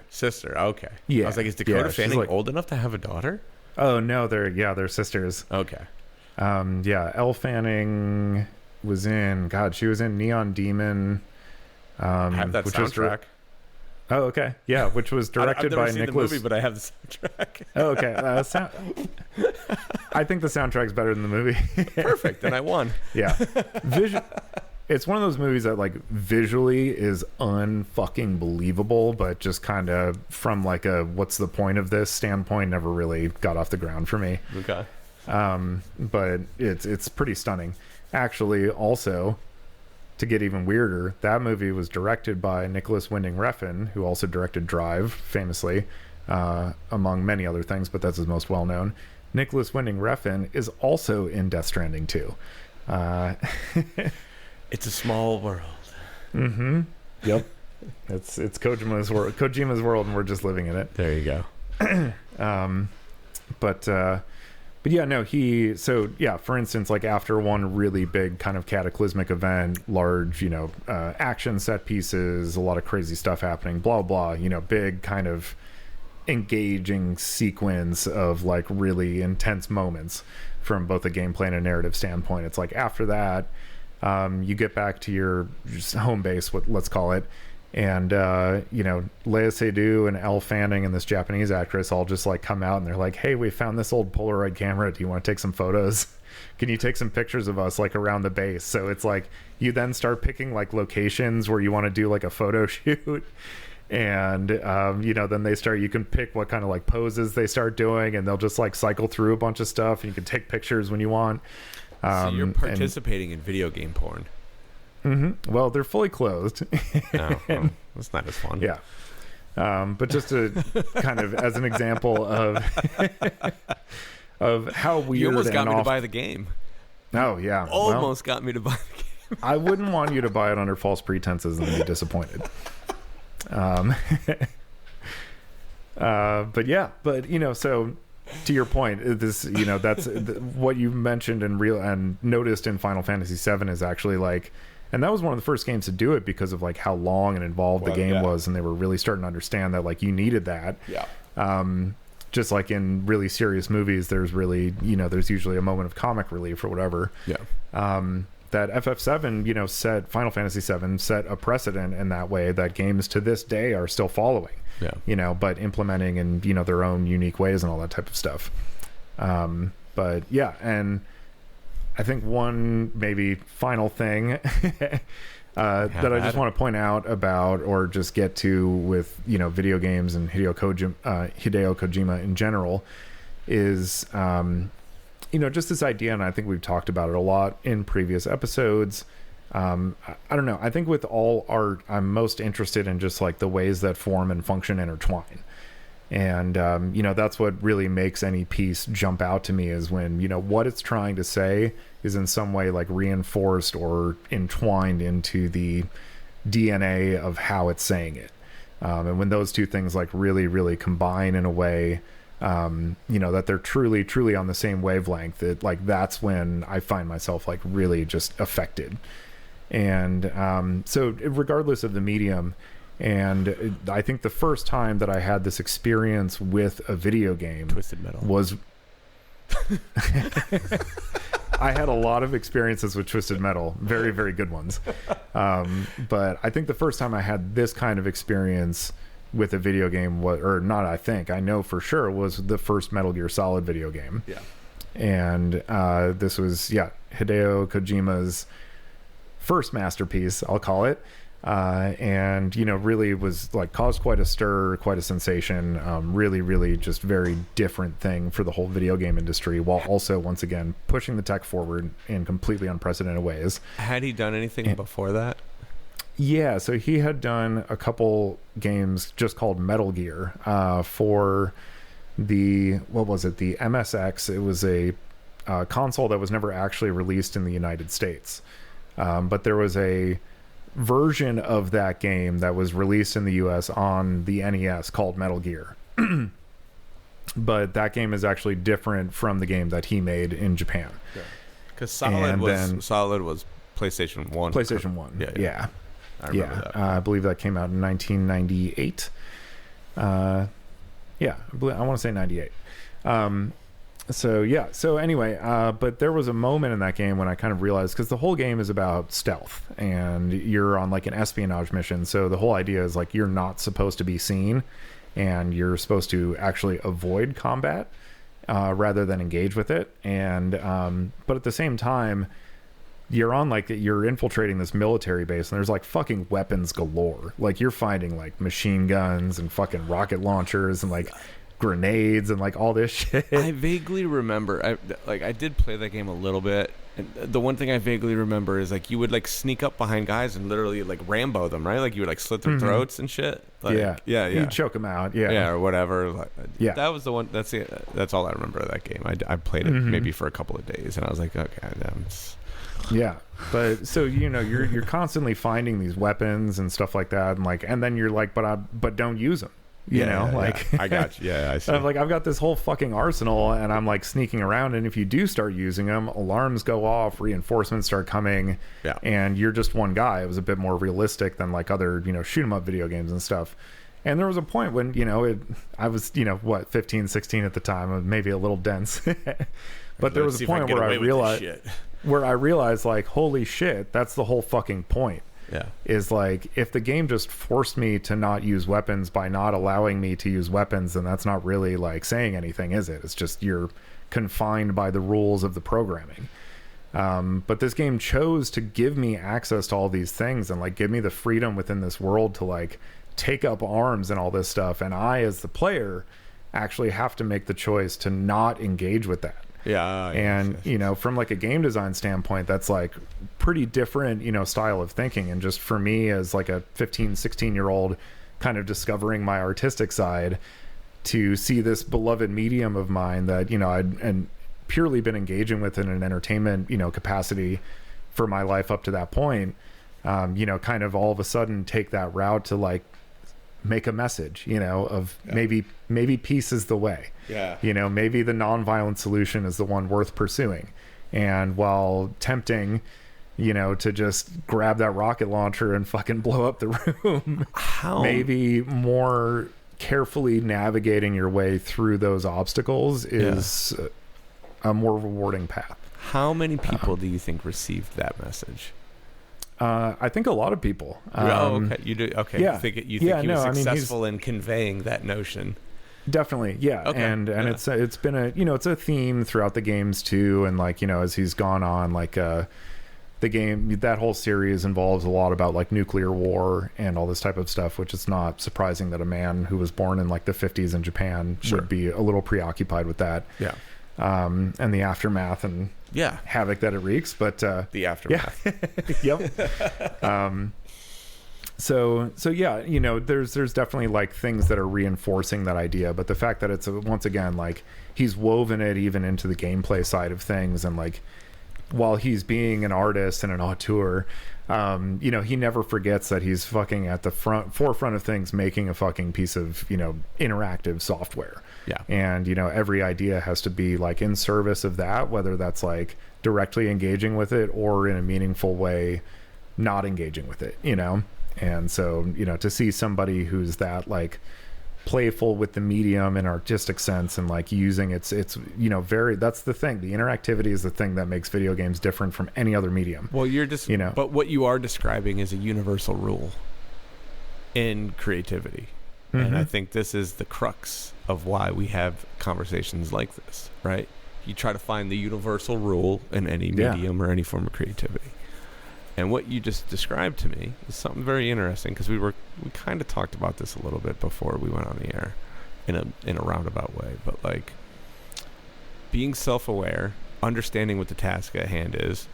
Okay. Yeah. I was like, is Dakota Fanning like old enough to have a daughter? Oh no, they're sisters. Okay. Elle Fanning was in... God, she was in Neon Demon. I have that soundtrack. Oh, okay. Yeah, which was directed by I've never seen Nicholas... the movie, but I have the soundtrack. Oh, okay. I think the soundtrack's better than the movie. Perfect. Then I won. Yeah. it's one of those movies that like visually is unfucking believable, but just kind of from like a what's the point of this standpoint never really got off the ground for me. Okay. But it's pretty stunning. Actually, also, to get even weirder, that movie was directed by Nicholas Winding Refn, who also directed Drive, famously, among many other things, but that's his most well-known. Nicholas Winding Refn is also in Death Stranding 2. It's a small world. Mm-hmm. Yep. It's Kojima's world, and we're just living in it. There you go. But yeah, no, for instance, like after one really big kind of cataclysmic event, large, action set pieces, a lot of crazy stuff happening, blah, blah, big kind of engaging sequence of like really intense moments from both a gameplay and a narrative standpoint. It's like after that, you get back to your home base, let's call it, and Léa Seydoux and Elle Fanning and this Japanese actress all just like come out and they're like, hey, we found this old Polaroid camera, do you want to take some photos? Can you take some pictures of us like around the base? So it's like you then start picking like locations where you want to do like a photo shoot, and then you can pick what kind of like poses they start doing, and they'll just like cycle through a bunch of stuff, and you can take pictures when you want. So you're participating in video game porn. Mm-hmm. Well, they're fully clothed. Oh, well, that's not as fun. Yeah. But just to kind of as an example of how weird. You almost got me to buy the game. Oh yeah. Almost got me to buy the game. I wouldn't want you to buy it under false pretenses and be disappointed. So to your point, this, that's what you mentioned and noticed in Final Fantasy VII is actually like, and that was one of the first games to do it because of like how long and involved the game was, and they were really starting to understand that like you needed that. Yeah. Just like in really serious movies, there's really, there's usually a moment of comic relief or whatever. Yeah. That FF7, Final Fantasy VII set a precedent in that way that games to this day are still following. Yeah. But implementing in, their own unique ways and all that type of stuff. But yeah, and I think one maybe final thing that I just want to point out about, or just get to with, video games and Hideo Kojima in general is, just this idea, and I think we've talked about it a lot in previous episodes. I don't know. I think with all art, I'm most interested in just like the ways that form and function intertwine. And, that's what really makes any piece jump out to me is when, what it's trying to say is in some way like reinforced or entwined into the DNA of how it's saying it. And when those two things like really, really combine in a way, that they're truly, truly on the same wavelength, that's when I find myself like really just affected. And so regardless of the medium, and I think the first time that I had this experience with a video game Twisted Metal was I had a lot of experiences with Twisted Metal, very, very good ones. But I think the first time I had this kind of experience with a video game I know for sure was the first Metal Gear Solid video game. Yeah. And this was Hideo Kojima's first masterpiece, I'll call it. And really was like caused quite a stir, quite a sensation, really, really just very different thing for the whole video game industry, while also once again pushing the tech forward in completely unprecedented ways. Had he done anything before that? Yeah, so he had done a couple games just called Metal Gear for the MSX. It was a console that was never actually released in the United States, but there was a version of that game that was released in the US on the NES called Metal Gear. But that game is actually different from the game that he made in Japan. Because Solid was PlayStation 1. PlayStation 1. Yeah. I remember that. I believe that came out in 1998. I want to say 98. So anyway, but there was a moment in that game when I kind of realized, because the whole game is about stealth and you're on like an espionage mission. So the whole idea is like you're not supposed to be seen and you're supposed to actually avoid combat rather than engage with it. And but at the same time, you're infiltrating this military base, and there's like fucking weapons galore. Like you're finding like machine guns and fucking rocket launchers and like grenades and like all this shit. I vaguely remember, I did play that game a little bit, and the one thing I vaguely remember is like you would like sneak up behind guys and literally like Rambo them, right? Like you would like slit their throats and shit. Like, yeah. You'd choke them out, yeah, or whatever. Like, yeah, that was the one. That's all I remember of that game. I played it maybe for a couple of days, and I was like, okay, yeah. But so you're constantly finding these weapons and stuff like that, and then you're like, but don't use them. I got you. Yeah, I see. I'm like, I've got this whole fucking arsenal, and I'm like sneaking around, and if you do start using them, alarms go off, reinforcements start coming, and you're just one guy. It was a bit more realistic than like other shoot 'em up video games and stuff. And there was a point when I was 15, 16 at the time, maybe a little dense, but there was a point where I realized like, holy shit, that's the whole fucking point. Yeah. Is like, if the game just forced me to not use weapons by not allowing me to use weapons, then that's not really like saying anything, is it? It's just you're confined by the rules of the programming. But this game chose to give me access to all these things and like give me the freedom within this world to like take up arms and all this stuff. And I, as the player, actually have to make the choice to not engage with that. Yeah. And, from like a game design standpoint, that's like pretty different, style of thinking. And just for me as like a 15, 16-year-old kind of discovering my artistic side, to see this beloved medium of mine that, I'd purely been engaging with in an entertainment, capacity for my life up to that point, kind of all of a sudden take that route to like make a message, of maybe peace is the way. Yeah. Maybe the nonviolent solution is the one worth pursuing. And while tempting, to just grab that rocket launcher and fucking blow up the room, maybe more carefully navigating your way through those obstacles is a more rewarding path. How many people do you think received that message? I think a lot of people. Okay. You do. Okay. Yeah. You think he was successful in conveying that notion? Definitely. Yeah. Okay. And it's been it's a theme throughout the games too. And like, as he's gone on, like, the game, that whole series involves a lot about like nuclear war and all this type of stuff, which is not surprising that a man who was born in like the 50s in Japan would be a little preoccupied with that. Yeah. And the aftermath and havoc that it wreaks, but the aftermath. Yep. So yeah, there's definitely like things that are reinforcing that idea, but the fact that it's once again like he's woven it even into the gameplay side of things, and like while he's being an artist and an auteur, he never forgets that he's fucking at the forefront of things, making a fucking piece of interactive software. Yeah. And every idea has to be like in service of that, whether that's like directly engaging with it or in a meaningful way not engaging with it, and so to see somebody who's that like playful with the medium and artistic sense and like using it's very, that's the thing, the interactivity is the thing that makes video games different from any other medium. Well, you're just but what you are describing is a universal rule in creativity. And I think this is the crux of why we have conversations like this, right? You try to find the universal rule in any medium or any form of creativity. And what you just described to me is something very interesting, because we kind of talked about this a little bit before we went on the air in a roundabout way, but like being self-aware, understanding what the task at hand is,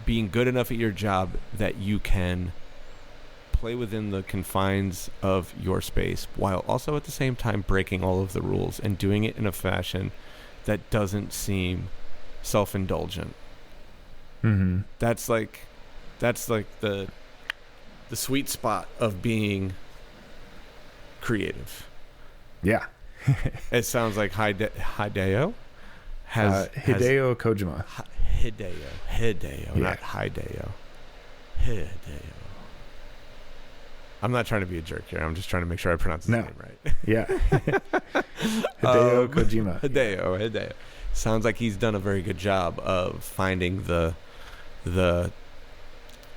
being good enough at your job that you can play within the confines of your space while also at the same time breaking all of the rules and doing it in a fashion that doesn't seem self-indulgent. That's like the sweet spot of being creative. Yeah. It sounds like Hideo Kojima. Hideo, not Hideo. Hideo. I'm not trying to be a jerk here. I'm just trying to make sure I pronounce his name right. Yeah. Hideo Kojima. Hideo. Sounds like he's done a very good job of finding the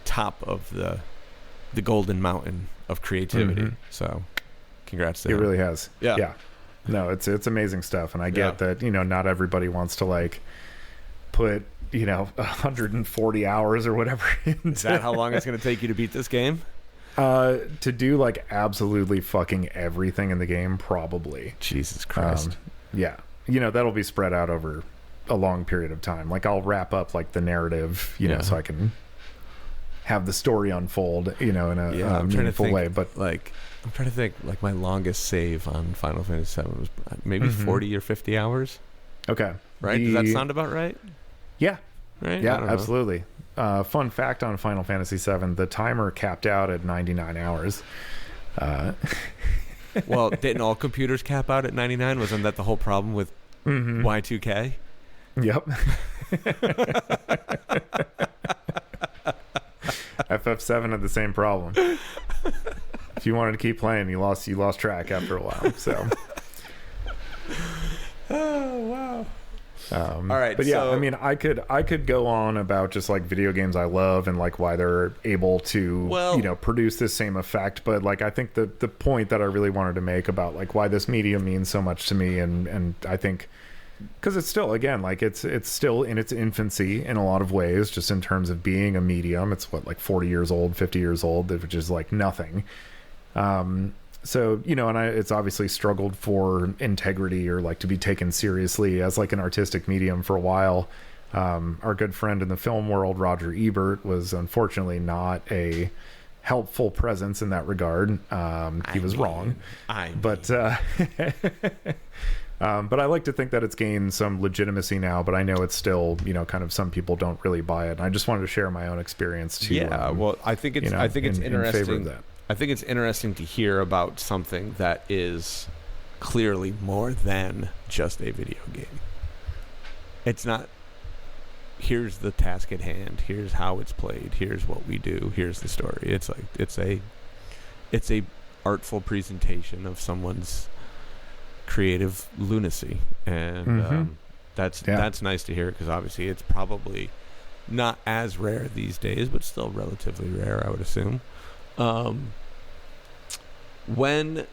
top of the golden mountain of creativity. So congrats to him. It really has. Yeah. No, it's amazing stuff, and I get that not everybody wants to like put 140 hours or whatever. Is that how long it's going to take you to beat this game? To do like absolutely fucking everything in the game, probably. Jesus Christ. Yeah. That'll be spread out over a long period of time. Like I'll wrap up like the narrative, so I can have the story unfold, in a meaningful way. But like, I'm trying to think, like my longest save on Final Fantasy VII was maybe 40 or 50 hours. Okay. Right? Does that sound about right? Yeah. Right? Yeah, absolutely. Fun fact on Final Fantasy VII, the timer capped out at 99 hours. Well, didn't all computers cap out at 99? Wasn't that the whole problem with Y2K? Yep. FF7 had the same problem. If you wanted to keep playing, you lost track after a while. So. Oh wow. All right, but yeah, so, I mean, I could go on about just like video games I love and like why they're able to produce this same effect, but like I think the point that I really wanted to make about like why this medium means so much to me, and I think because it's still, again, like it's still in its infancy in a lot of ways, just in terms of being a medium. It's like 40 years old, 50 years old, which is like nothing. So, and it's obviously struggled for integrity or like to be taken seriously as like an artistic medium for a while. Our good friend in the film world, Roger Ebert, was unfortunately not a helpful presence in that regard. He was wrong. But I like to think that it's gained some legitimacy now, but I know it's still, kind of some people don't really buy it. And I just wanted to share my own experience too. Yeah, well, I think it's interesting. In favor of that. I think it's interesting to hear about something that is clearly more than just a video game. It's not, here's the task at hand, here's how it's played, here's what we do, here's the story. It's like it's a artful presentation of someone's creative lunacy, and that's nice to hear, because obviously it's probably not as rare these days, but still relatively rare, I would assume. When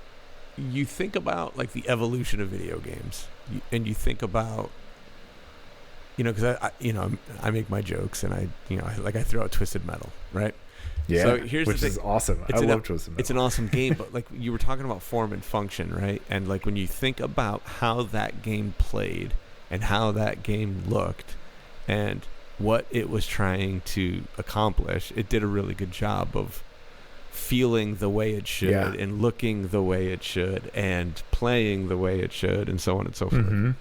you think about like the evolution of video games, and you think about, because I make my jokes, and I throw out Twisted Metal, right? Yeah, so here's which is awesome. I love Twisted Metal. It's an awesome game, but like you were talking about form and function, right? And like when you think about how that game played and how that game looked and what it was trying to accomplish, it did a really good job of feeling the way it should and looking the way it should and playing the way it should, and so on and so forth. And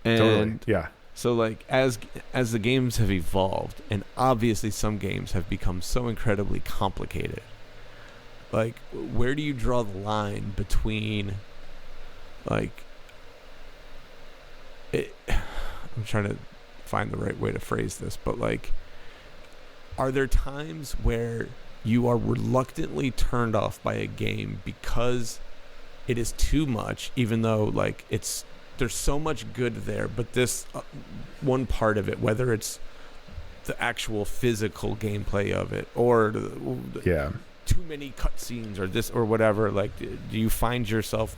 totally. Yeah. So like as the games have evolved, and obviously some games have become so incredibly complicated, like where do you draw the line between like it, I'm trying to find the right way to phrase this, but like, are there times where you are reluctantly turned off by a game because it is too much, even though like there's so much good there, but this one part of it, whether it's the actual physical gameplay of it or too many cutscenes or this or whatever, like do you find yourself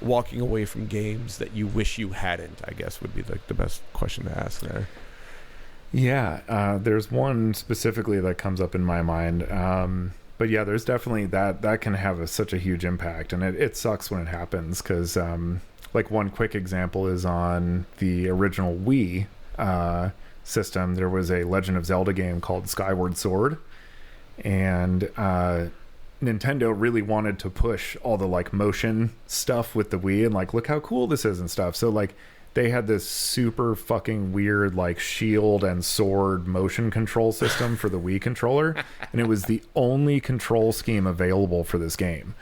walking away from games that you wish you hadn't, I guess would be like the best question to ask there. Yeah, there's one specifically that comes up in my mind. But yeah, there's definitely that can have such a huge impact, and it sucks when it happens, because like one quick example is on the original Wii system. There was a Legend of Zelda game called Skyward Sword, and Nintendo really wanted to push all the like motion stuff with the Wii, and like, look how cool this is and stuff. So like they had this super fucking weird like shield and sword motion control system for the Wii controller, and it was the only control scheme available for this game.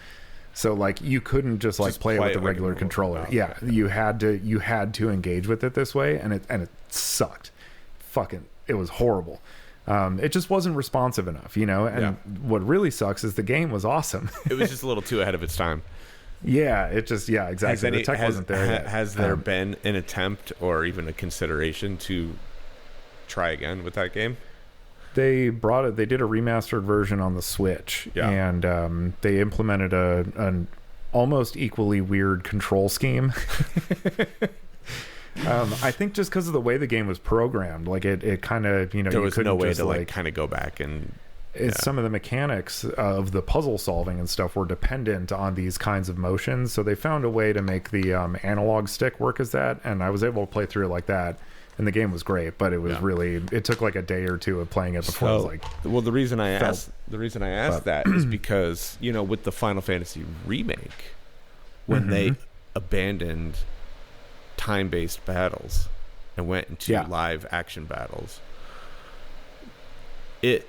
So like you couldn't just like play it with the regular controller. Yeah, you had to engage with it this way, and it sucked. Fucking, it was horrible. It just wasn't responsive enough, and what really sucks is the game was awesome. It was just a little too ahead of its time. Yeah, exactly. The tech wasn't there yet. Has there been an attempt or even a consideration to try again with that game? They did a remastered version on the Switch, and they implemented an almost equally weird control scheme. I think just because of the way the game was programmed, like it kind of, you know, There you was couldn't no way just to like kind of go back and some of the mechanics of the puzzle solving and stuff were dependent on these kinds of motions. So they found a way to make the analog stick work as that, and I was able to play through it like that. And the game was great, but it was really, it took like a day or two of playing it before I was like, well, the reason I asked that is because, you know, with the Final Fantasy remake, when they abandoned time-based battles and went into live action battles, it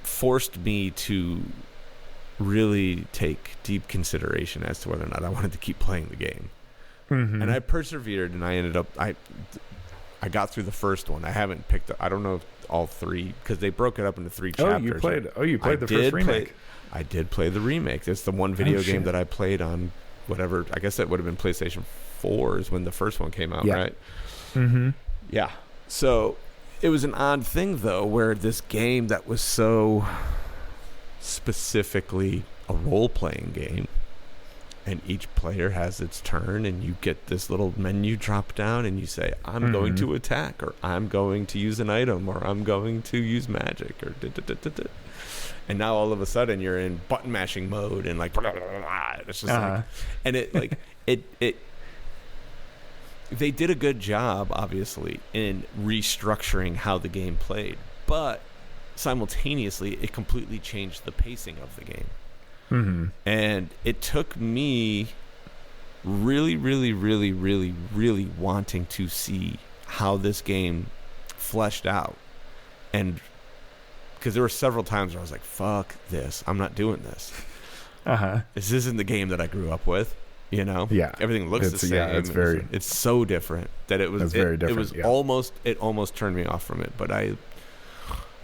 forced me to really take deep consideration as to whether or not I wanted to keep playing the game. And I persevered, and I ended up I got through the first one. I haven't picked up, I don't know if all three, because they broke it up into 3 chapters. You played the first remake. I did play the remake. It's the one video game that I played on whatever, I guess that would have been PlayStation 4 is when the first one came out, right? Yeah. So it was an odd thing, though, where this game that was so specifically a role-playing game, and each player has its turn, and you get this little menu drop down, and you say, I'm going to attack, or I'm going to use an item, or I'm going to use magic, or and now all of a sudden you're in button mashing mode, and like, blah, blah, blah, blah. It's just like, and it like it they did a good job, obviously, in restructuring how the game played, but simultaneously it completely changed the pacing of the game. And it took me really, really, really, really, really wanting to see how this game fleshed out. And because there were several times where I was like, fuck this, I'm not doing this. This isn't the game that I grew up with, you know? Yeah. Everything looks the same. Yeah, it's so different that it was very different. It almost turned me off from it, but I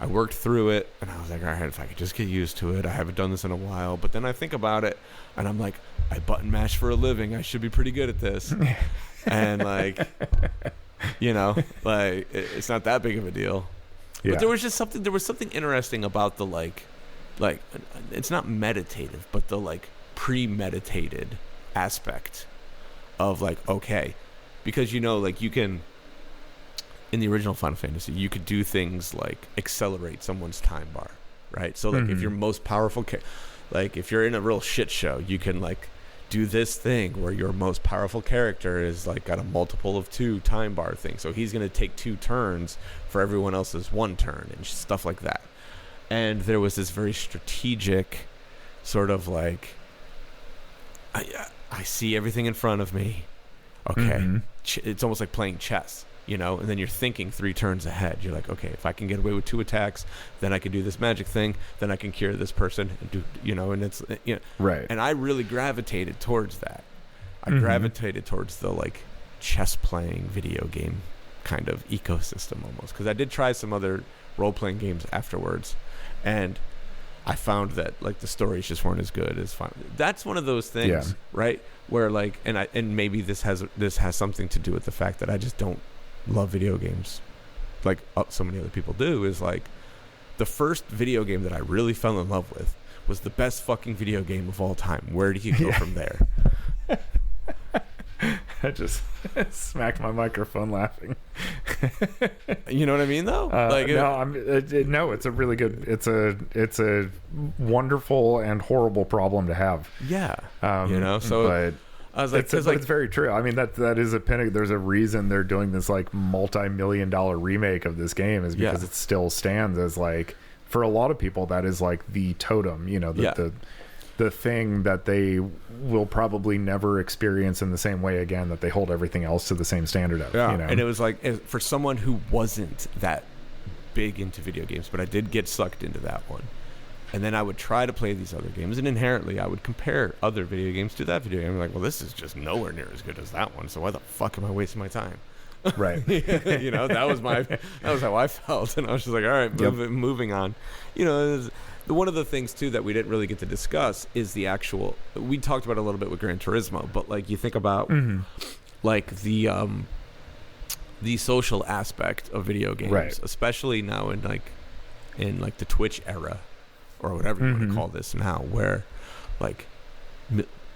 worked through it, and I was like, all right, if I could just get used to it. I haven't done this in a while. But then I think about it, and I'm like, I button mash for a living. I should be pretty good at this. And, like, you know, like, it's not that big of a deal. Yeah. But there was something interesting about the, like, it's not meditative, but the, like, premeditated aspect of, like, okay. Because, you know, like, you can... in the original Final Fantasy, you could do things like accelerate someone's time bar, right? So, like, if you're most powerful, like, if you're in a real shit show, you can, like, do this thing where your most powerful character is, like, got a multiple of 2 time bar thing. So he's going to take 2 turns for everyone else's 1 turn and stuff like that. And there was this very strategic sort of, like, I see everything in front of me. Okay. It's almost like playing chess. You know, and then you're thinking 3 turns ahead. You're like, okay, if I can get away with 2 attacks, then I can do this magic thing, then I can cure this person, and do, you know, and it's, you know, right. And I really gravitated towards that. I gravitated towards the, like, chess playing video game kind of ecosystem almost, because I did try some other role playing games afterwards, and I found that, like, the stories just weren't as good as fun. That's one of those things, right? Where, like, and maybe this has something to do with the fact that I just don't love video games like so many other people do. Is like, the first video game that I really fell in love with was the best fucking video game of all time. Where do you go from there? I just smacked my microphone laughing. You know what I mean, though? No, it's a really good. It's a wonderful and horrible problem to have. Yeah, you know. So, but I was like, it's very true. I mean, that is a pinnacle. There's a reason they're doing this, like, multi-million-dollar remake of this game, is because it still stands as, like, for a lot of people, that is, like, the totem. You know, the thing that they will probably never experience in the same way again, that they hold everything else to the same standard of. Yeah. You know? And it was like, for someone who wasn't that big into video games, but I did get sucked into that one. And then I would try to play these other games, and inherently I would compare other video games to that video game. I'm like, well, this is just nowhere near as good as that one, so why the fuck am I wasting my time? Right. You know, that was how I felt. And I was just like, all right, moving on. You know, one of the things, too, that we didn't really get to discuss is the actual... We talked about it a little bit with Gran Turismo, but, like, you think about, like, the social aspect of video games, especially now in the Twitch era, or whatever you want to call this now, where, like,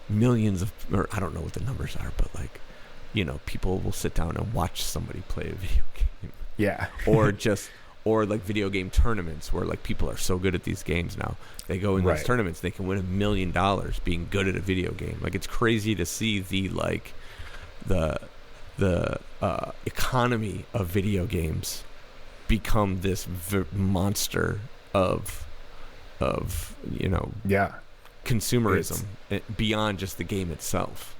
millions of... Or I don't know what the numbers are, but, like, people will sit down and watch somebody play a video game. Yeah. or like video game tournaments where like people are so good at these games now. They go in these tournaments, they can win $1 million being good at a video game. Like, it's crazy to see the economy of video games become this monster of consumerism beyond just the game itself.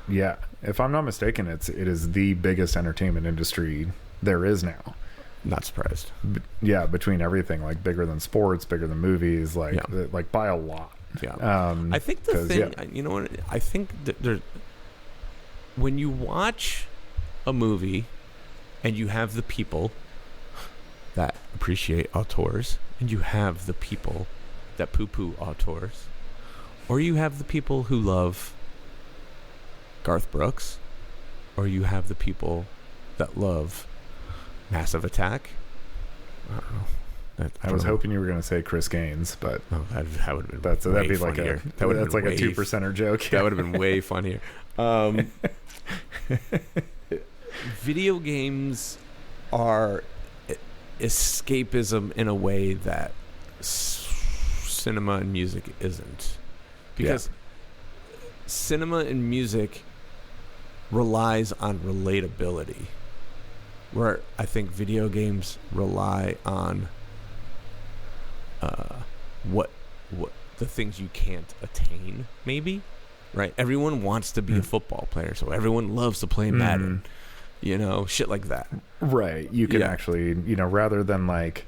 Yeah, if I'm not mistaken, it is the biggest entertainment industry there is now. Not surprised. Yeah, between everything, like bigger than sports, bigger than movies, like by a lot. Yeah. I think the thing, I think that when you watch a movie and you have the people that appreciate auteurs, and you have the people that poo-poo auteurs, or you have the people who love Garth Brooks, or you have the people that love Massive Attack. I don't know. I was hoping you were going to say Chris Gaines, but that would have been that'd be like funnier. That's like a 2%er joke. That would have been way funnier. Video games are escapism in a way that cinema and music isn't, because cinema and music relies on relatability, where I think video games rely on what the things you can't attain, maybe, right? Everyone wants to be a football player, so everyone loves to play Madden, shit like that. Right. You can actually, rather than like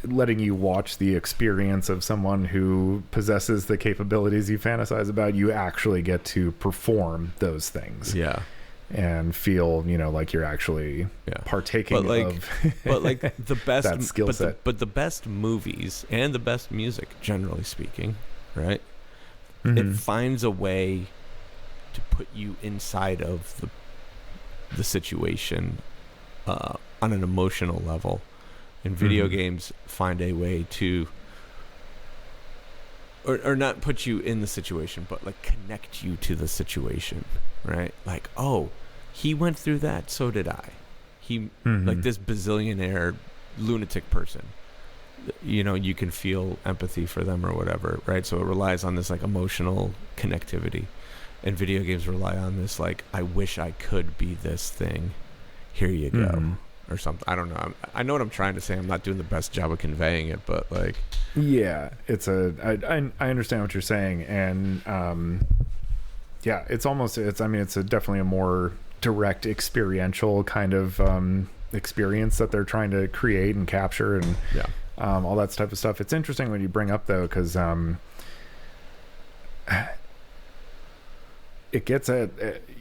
letting you watch the experience of someone who possesses the capabilities you fantasize about, you actually get to perform those things. Yeah. And feel, like you're actually partaking of but like the best that skill set. But the best movies and the best music, generally speaking, right? It finds a way to put you inside of the situation on an emotional level. And video games find a way to or not put you in the situation, but like connect you to the situation, right? Like, oh, he went through that, so did I. He like this bazillionaire lunatic person, you can feel empathy for them or whatever, right? So it relies on this like emotional connectivity, and video games rely on this like, I wish I could be this thing, here you go, or something. I don't know. I know what I'm trying to say. I'm not doing the best job of conveying it, but like, yeah, I understand what you're saying, and it's definitely a more direct experiential kind of experience that they're trying to create and capture, and all that type of stuff. It's interesting when you bring up though, because it gets at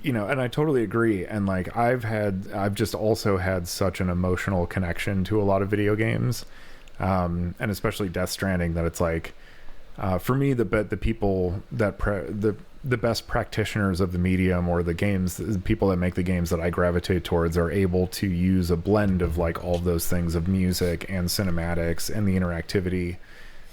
and I totally agree, and like I've just also had such an emotional connection to a lot of video games, and especially Death Stranding, that it's like for me the people that the best practitioners of the medium, or the games, the people that make the games that I gravitate towards, are able to use a blend of like all of those things of music and cinematics and the interactivity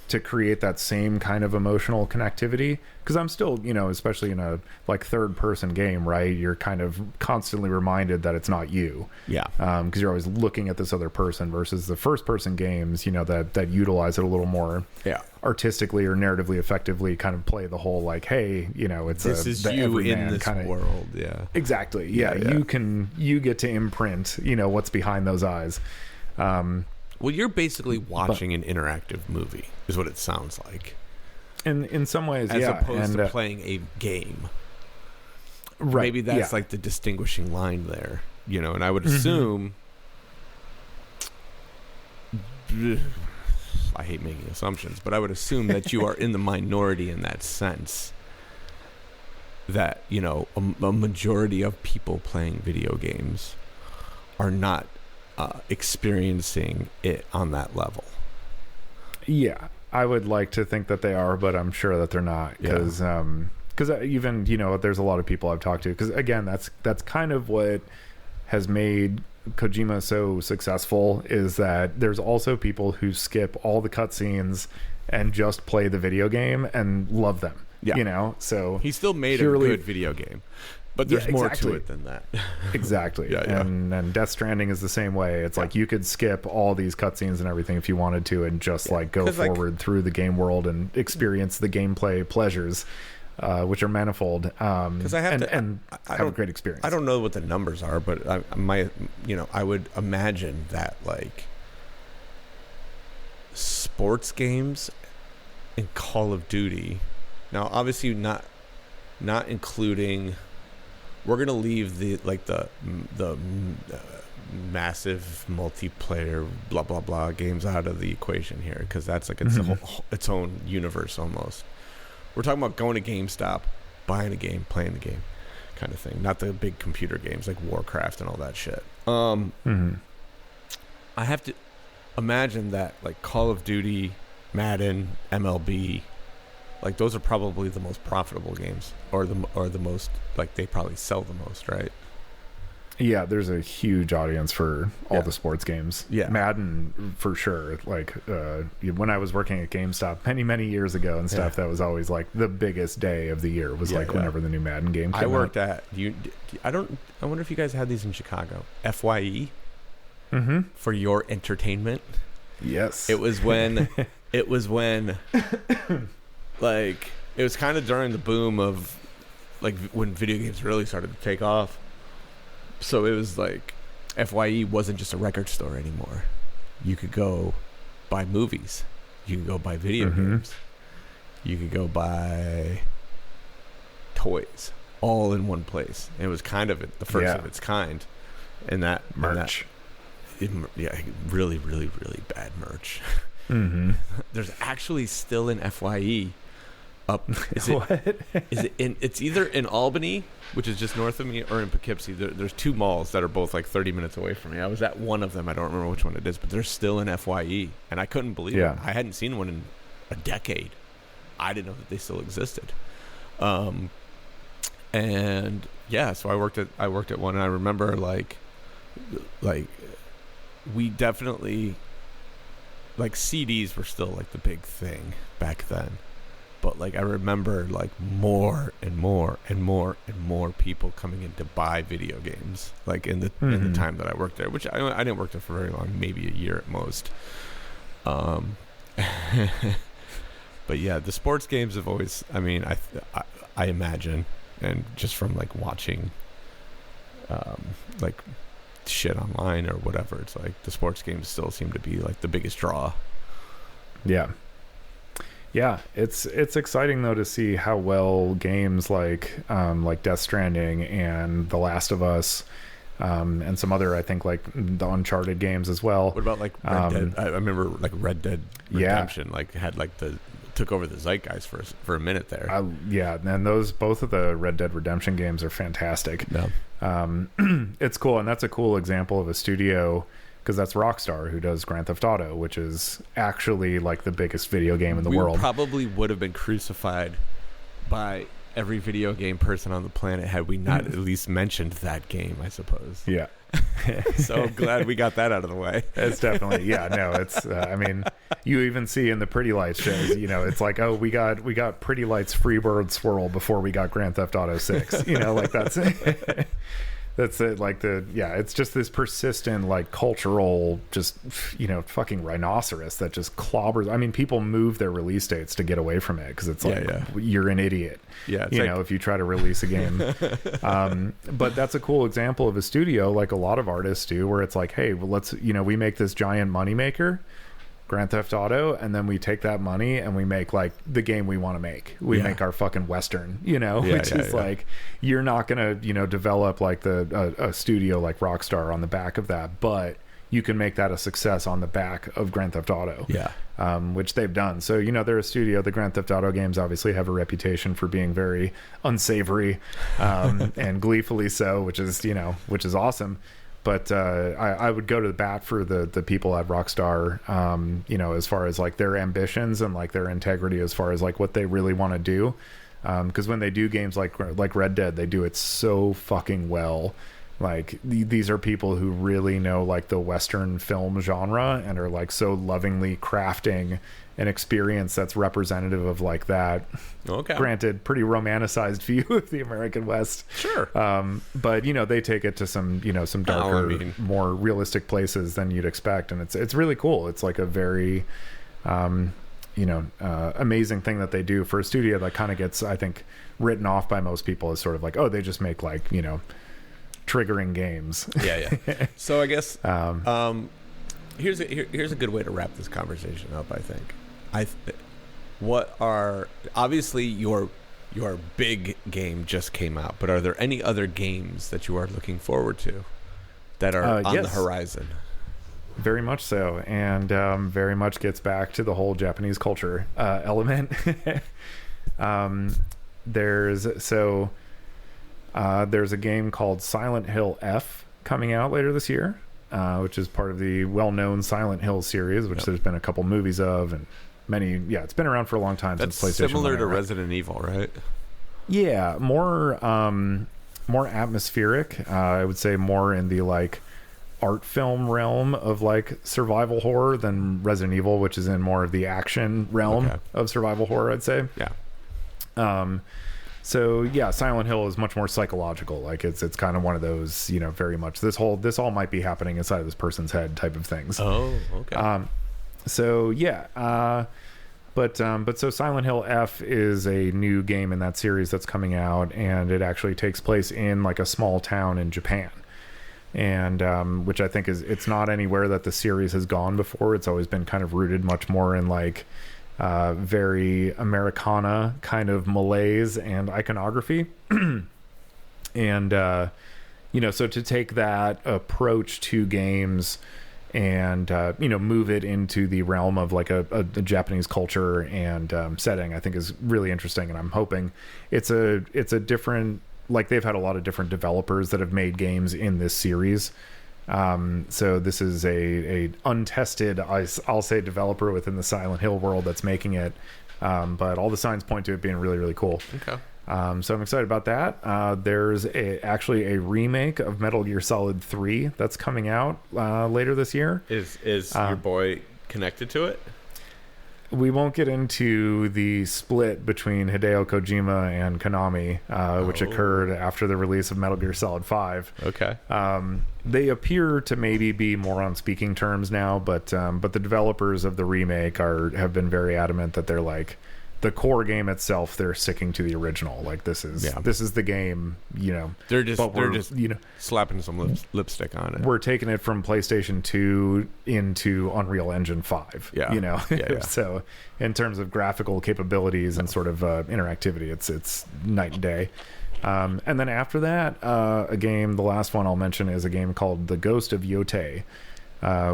to create that same kind of emotional connectivity. Because I'm still, especially in a like third person game, right, you're kind of constantly reminded that it's not you, because you're always looking at this other person, versus the first person games, that utilize it a little more artistically or narratively effectively, kind of play the whole like, hey, it's this is you in this kind of world. Exactly. You get to imprint what's behind those eyes. Well, you're basically watching an interactive movie, is what it sounds like. In some ways, as opposed to playing a game. Right. Maybe that's like the distinguishing line there, and I would assume, I hate making assumptions, but I would assume that you are in the minority in that sense, that, a majority of people playing video games are not experiencing it on that level. Yeah, I would like to think that they are, but I'm sure that they're not, because even there's a lot of people I've talked to, because again, that's kind of what has made Kojima so successful, is that there's also people who skip all the cutscenes and just play the video game and love them. So he still made a good video game. But there's more exactly. to it than that. Exactly. Yeah. And Death Stranding is the same way. It's like you could skip all these cutscenes and everything if you wanted to, and just like go forward through the game world and experience the gameplay pleasures, which are manifold. Because I have have a great experience. I don't know what the numbers are, but I would imagine that like sports games and Call of Duty. Now, obviously, not including. We're gonna leave the massive multiplayer blah blah blah games out of the equation here, because that's like its own universe almost. We're talking about going to GameStop, buying a game, playing the game, kind of thing. Not the big computer games like Warcraft and all that shit. I have to imagine that like Call of Duty, Madden, MLB. Like those are probably the most profitable games, or the most, like they probably sell the most, right? Yeah, there's a huge audience for all the sports games. Yeah, Madden for sure. Like when I was working at GameStop many years ago and stuff, that was always like the biggest day of the year. Was whenever the new Madden game came out. I worked at I wonder if you guys had these in Chicago. FYE for your entertainment. Yes, it was when like it was kind of during the boom of like when video games really started to take off. So it was like FYE wasn't just a record store anymore. You could go buy movies. You could go buy video games. You could go buy toys, all in one place. And it was kind of the first of its kind. And that merch, really, really, really bad merch. There's actually still an FYE up. Is it in? It's either in Albany, which is just north of me, or in Poughkeepsie. There's two malls that are both like 30 minutes away from me. I was at one of them. I don't remember which one it is, but there's still an FYE, and I couldn't believe it. I hadn't seen one in a decade. I didn't know that they still existed. And yeah, so I worked at one, and I remember like we definitely. Like CDs were still like the big thing back then, but like I remember like more and more people coming in to buy video games, like in the time that I worked there, which I didn't work there for very long, maybe a year at most. But yeah, the sports games have always. I mean, I imagine, and just from like watching, like. Shit online or whatever, it's like the sports games still seem to be like the biggest draw. Yeah, it's exciting though to see how well games like Death Stranding and The Last of Us and some other, I think, like the Uncharted games as well. What about like Red Dead? I remember like Red Dead Redemption like had like took over the zeitgeist for a minute there. And both of the Red Dead Redemption games are fantastic. Yeah. It's cool, and that's a cool example of a studio, because that's Rockstar, who does Grand Theft Auto, which is actually like the biggest video game in the world. We probably would have been crucified by every video game person on the planet had we not at least mentioned that game, I suppose. Yeah. So glad we got that out of the way. It's definitely, it's I mean, you even see in the Pretty Lights shows, it's like, oh, we got Pretty Lights Freebird Swirl before we got Grand Theft Auto 6. Like that's that's it. Like it's just this persistent like cultural, just fucking rhinoceros that just clobbers. I mean, people move their release dates to get away from it, because it's like you're an idiot. Yeah, if you try to release a game. But that's a cool example of a studio, like a lot of artists do, where it's like, hey, well, let's we make this giant moneymaker, Grand Theft Auto, and then we take that money and we make like the game we want to make. We make our fucking Western, which is like, you're not gonna develop like a studio like Rockstar on the back of that, but you can make that a success on the back of Grand Theft Auto, which they've done. So they're a studio. The Grand Theft Auto games obviously have a reputation for being very unsavory, and gleefully so, which is awesome. But I would go to the bat for the people at Rockstar, as far as like their ambitions and like their integrity, as far as like what they really want to do. Because when they do games like Red Dead, they do it so fucking well. Like these are people who really know like the Western film genre and are like so lovingly crafting an experience that's representative of like that. Okay. Granted, pretty romanticized view of the American West. Sure. But they take it to some some darker, more realistic places than you'd expect, and it's really cool. It's like a very amazing thing that they do for a studio that kind of gets, I think, written off by most people as sort of like, oh, they just make like triggering games. Yeah. So I guess here's a good way to wrap this conversation up. I think obviously your big game just came out, but are there any other games that you are looking forward to that are on the horizon? Very much so, and very much gets back to the whole Japanese culture element. There's a game called Silent Hill F coming out later this year, which is part of the well-known Silent Hill series, which there's been a couple movies of, and many. Yeah, it's been around for a long time. That's since PlayStation similar 1, to right? Resident Evil, right? Yeah, more atmospheric. I would say more in the like art film realm of like survival horror than Resident Evil, which is in more of the action realm of survival horror, I'd say. Yeah. So yeah, Silent Hill is much more psychological. Like it's kind of one of those, very much this all might be happening inside of this person's head type of things. Oh, okay. So yeah, but so Silent Hill F is a new game in that series that's coming out, and it actually takes place in like a small town in Japan. And which I think it's not anywhere that the series has gone before. It's always been kind of rooted much more in like very Americana kind of malaise and iconography. And so to take that approach to games and move it into the realm of like a Japanese culture and setting, I think is really interesting. And I'm hoping it's a different, like they've had a lot of different developers that have made games in this series. So this is a untested, I'll say, developer within the Silent Hill world that's making it. But all the signs point to it being really, really cool. Okay. So I'm excited about that. There's actually a remake of Metal Gear Solid 3 that's coming out later this year. Is your boy connected to it? We won't get into the split between Hideo Kojima and Konami, which occurred after the release of Metal Gear Solid 5. Okay. They appear to maybe be more on speaking terms now, but the developers of the remake have been very adamant that they're like, the core game itself, they're sticking to the original. Like this is the game, They're just slapping some lipstick on it. We're taking it from PlayStation 2 into Unreal Engine 5. Yeah. So in terms of graphical capabilities and sort of interactivity, it's night and day. And then after that, the last one I'll mention is a game called The Ghost of Yotei,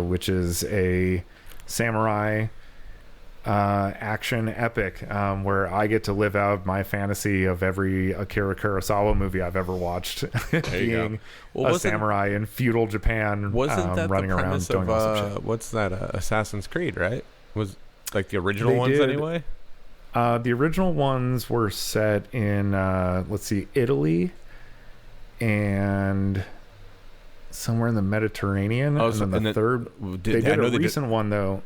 which is a samurai action epic where I get to live out my fantasy of every Akira Kurosawa movie I've ever watched, being a samurai in feudal Japan. Wasn't that running the premise around doing of awesome shit. what's that? Assassin's Creed, right? Was like the original ones anyway. The original ones were set in Italy and somewhere in the Mediterranean. And then the third, they did a recent one though.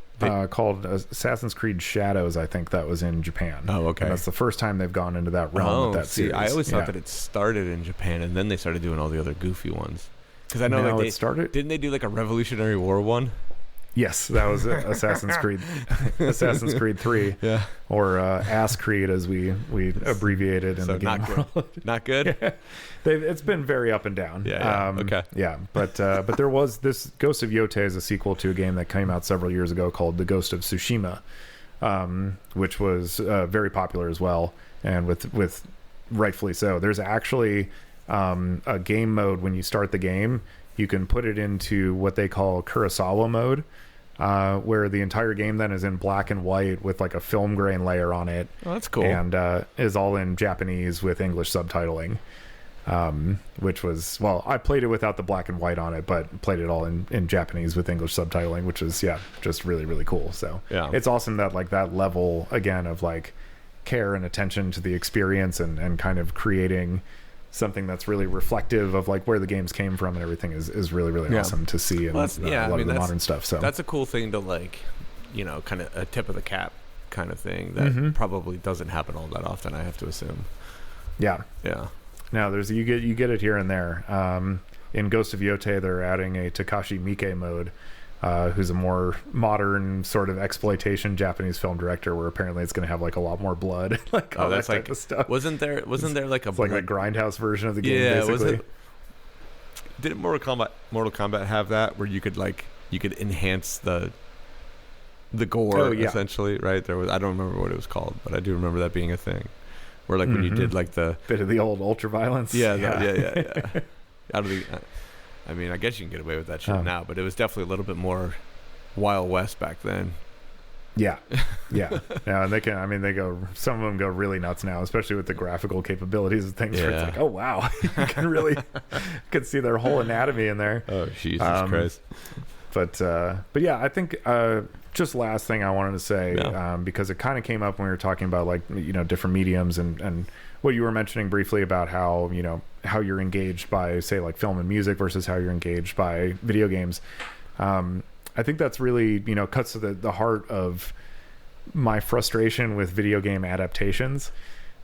Called Assassin's Creed Shadows, I think that was in Japan. Oh, okay. And that's the first time they've gone into that realm with that series. I always thought that it started in Japan and then they started doing all the other goofy ones. Because I know it started. Didn't they do like a Revolutionary War one? Yes, that was Assassin's Creed, Assassin's Creed 3, or Ass Creed as we abbreviated in the game world. Not good. Yeah. It's been very up and down. Okay. Yeah, but there was this Ghost of Yotei is a sequel to a game that came out several years ago called The Ghost of Tsushima, which was very popular as well, and with rightfully so. There's actually a game mode when you start the game. You can put it into what they call Kurosawa mode, where the entire game then is in black and white with like a film grain layer on it. Oh, that's cool. And is all in Japanese with English subtitling, which was, well, I played it without the black and white on it, but played it all in Japanese with English subtitling, which is, just really, really cool. So it's awesome that like that level, again, of like care and attention to the experience and kind of creating something that's really reflective of like where the games came from and everything is really, really awesome to see in a lot of the modern stuff. So that's a cool thing to like, kind of a tip of the cap kind of thing that probably doesn't happen all that often, I have to assume. Yeah. Now you get it here and there. In Ghost of Yotei, they're adding a Takashi Miike mode, who's a more modern sort of exploitation Japanese film director, where apparently it's going to have like a lot more blood, like all that type of stuff. Wasn't there like like a grindhouse version of the game? Yeah, basically. Didn't Mortal Kombat have that where you could enhance the gore essentially, right? There was, I don't remember what it was called, but I do remember that being a thing. Where like when you did like the bit of the old ultra violence. Yeah. I mean, I guess you can get away with that shit now, but it was definitely a little bit more Wild West back then. Yeah. And they can. I mean, some of them go really nuts now, especially with the graphical capabilities of things. Where it's like, oh wow, you can really see their whole anatomy in there. Oh Jesus Christ! But yeah, I think just last thing I wanted to say, because it kind of came up when we were talking about like different mediums and what you were mentioning briefly about how how you're engaged by say like film and music versus how you're engaged by video games. I think that's really cuts to the heart of my frustration with video game adaptations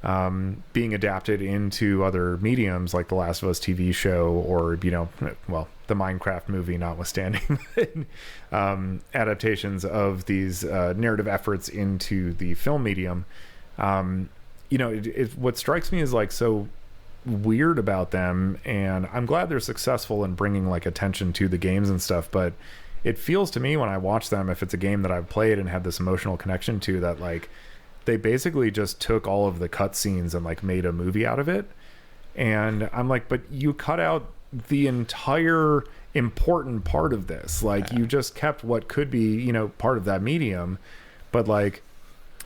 being adapted into other mediums like the Last of Us TV show or the Minecraft movie notwithstanding, adaptations of these narrative efforts into the film medium. What strikes me is like so weird about them, and I'm glad they're successful in bringing like attention to the games and stuff, but it feels to me when I watch them, if it's a game that I've played and have this emotional connection to, that like they basically just took all of the cutscenes and like made a movie out of it. And I'm like, but you cut out the entire important part of this. Like you just kept what could be, part of that medium. But like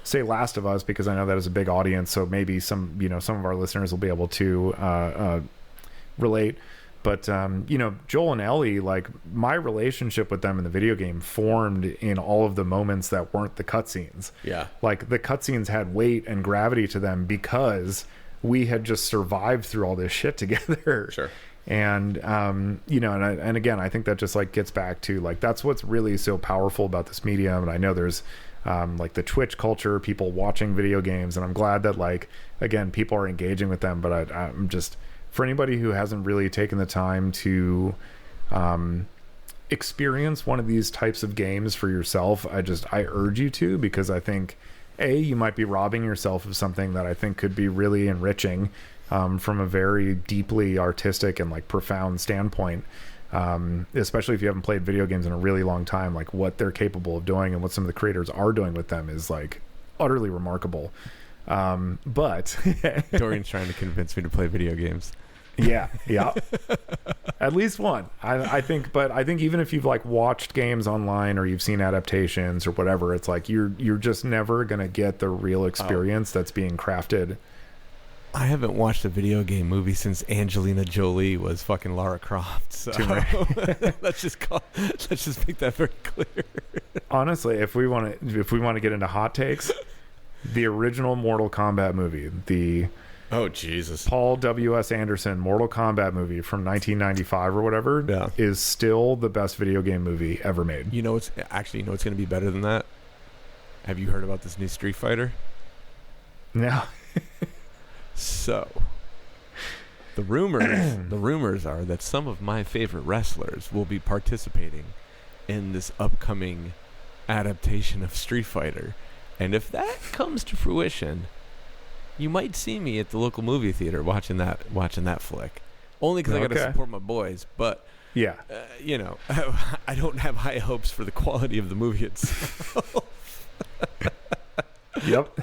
say Last of Us, because I know that is a big audience, so maybe some of our listeners will be able to relate. But Joel and Ellie, like my relationship with them in the video game formed in all of the moments that weren't the cutscenes. Yeah, like the cutscenes had weight and gravity to them because we had just survived through all this shit together. Sure. And and again, I think that just like gets back to like that's what's really so powerful about this medium. And I know there's like the Twitch culture, people watching video games, and I'm glad that like again people are engaging with them. But I'm just, for anybody who hasn't really taken the time to experience one of these types of games for yourself, I urge you to, because I think you might be robbing yourself of something that I think could be really enriching from a very deeply artistic and like profound standpoint, especially if you haven't played video games in a really long time. Like what they're capable of doing and what some of the creators are doing with them is like utterly remarkable. But Dorian's trying to convince me to play video games. Yeah. At least one. I think even if you've like watched games online or you've seen adaptations or whatever, it's like you're just never gonna get the real experience that's being crafted. I haven't watched a video game movie since Angelina Jolie was fucking Lara Croft. So let's just make that very clear. Honestly, if we want to get into hot takes, the original Mortal Kombat movie, the oh Jesus, Paul W.S. Anderson Mortal Kombat movie from 1995 or whatever, is still the best video game movie ever made. It's going to be better than that. Have you heard about this new Street Fighter? No. So, the rumors are that some of my favorite wrestlers will be participating in this upcoming adaptation of Street Fighter, and if that comes to fruition, you might see me at the local movie theater watching that flick. Only because I got to support my boys, but yeah, I don't have high hopes for the quality of the movie itself. Yep.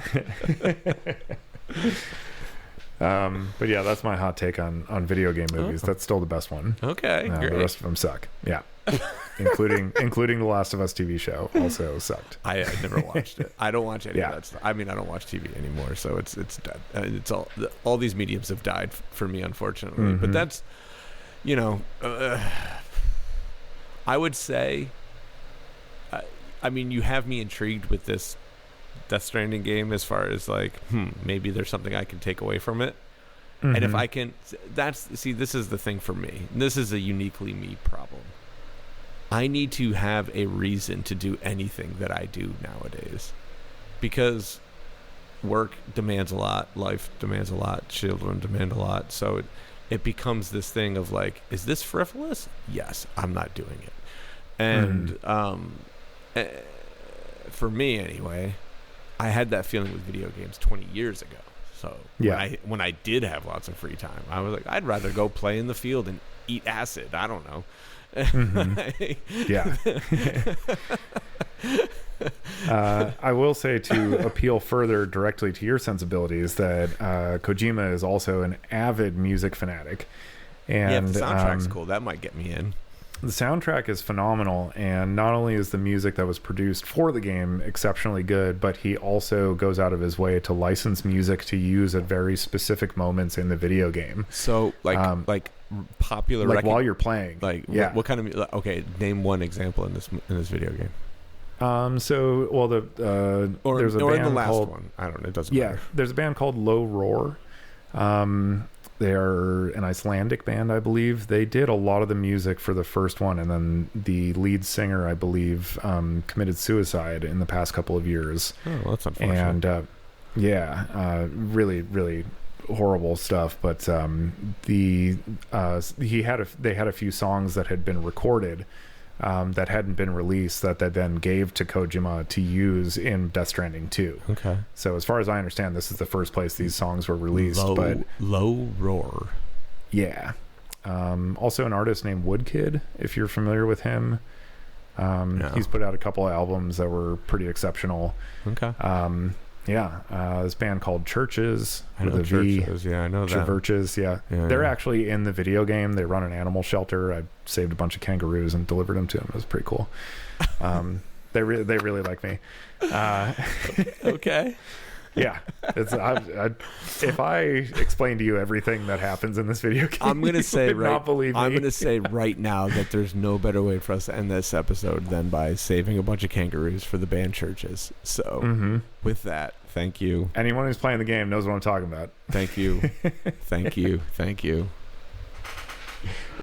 But yeah, that's my hot take on video game movies. That's still the best one. Okay, great. The rest of them suck. Yeah, including the Last of Us TV show also sucked. I never watched it. I don't watch any of that stuff. I mean, I don't watch TV anymore, so it's dead. It's all these mediums have died for me, unfortunately. Mm-hmm. But that's I would say. I mean, you have me intrigued with this Death Stranding game as far as like maybe there's something I can take away from it. And if I can, this is the thing for me. This is a uniquely me problem. I need to have a reason to do anything that I do nowadays, because work demands a lot, life demands a lot, children demand a lot. So it becomes this thing of like, is this frivolous? Yes, I'm not doing it. And for me anyway, I had that feeling with video games 20 years ago. So when I did have lots of free time, I was like, I'd rather go play in the field and eat acid. I don't know. Yeah. I will say, to appeal further directly to your sensibilities, that Kojima is also an avid music fanatic. And the soundtrack's cool. That might get me in. The soundtrack is phenomenal, and not only is the music that was produced for the game exceptionally good, but he also goes out of his way to license music to use at very specific moments in the video game. So, like popular, like while you're playing. Like, what kind of? Okay, name one example in this video game. There's a band in the last called, one. I don't know. It doesn't matter. There's a band called Low Roar. They are an Icelandic band, I believe. They did a lot of the music for the first one, and then the lead singer, I believe, committed suicide in the past couple of years. Oh, well, that's unfortunate. And really, really horrible stuff. But they had a few songs that had been recorded that hadn't been released that they then gave to Kojima to use in Death Stranding 2. Okay. So as far as I understand, this is the first place these songs were released. Low Roar. Yeah. Also an artist named Woodkid, if you're familiar with him. No. He's put out a couple of albums that were pretty exceptional. Okay. This band called Churches. I know Churches. Yeah, I know that. Churches, yeah. They're actually in the video game. They run an animal shelter. I saved a bunch of kangaroos and delivered them to them. It was pretty cool. They really like me. Okay. Yeah. If I explain to you everything that happens in this video game, I'm gonna say not believe me. I'm gonna say right now that there's no better way for us to end this episode than by saving a bunch of kangaroos for the band Churches. So with that, thank you. Anyone who's playing the game knows what I'm talking about. Thank you. Thank you.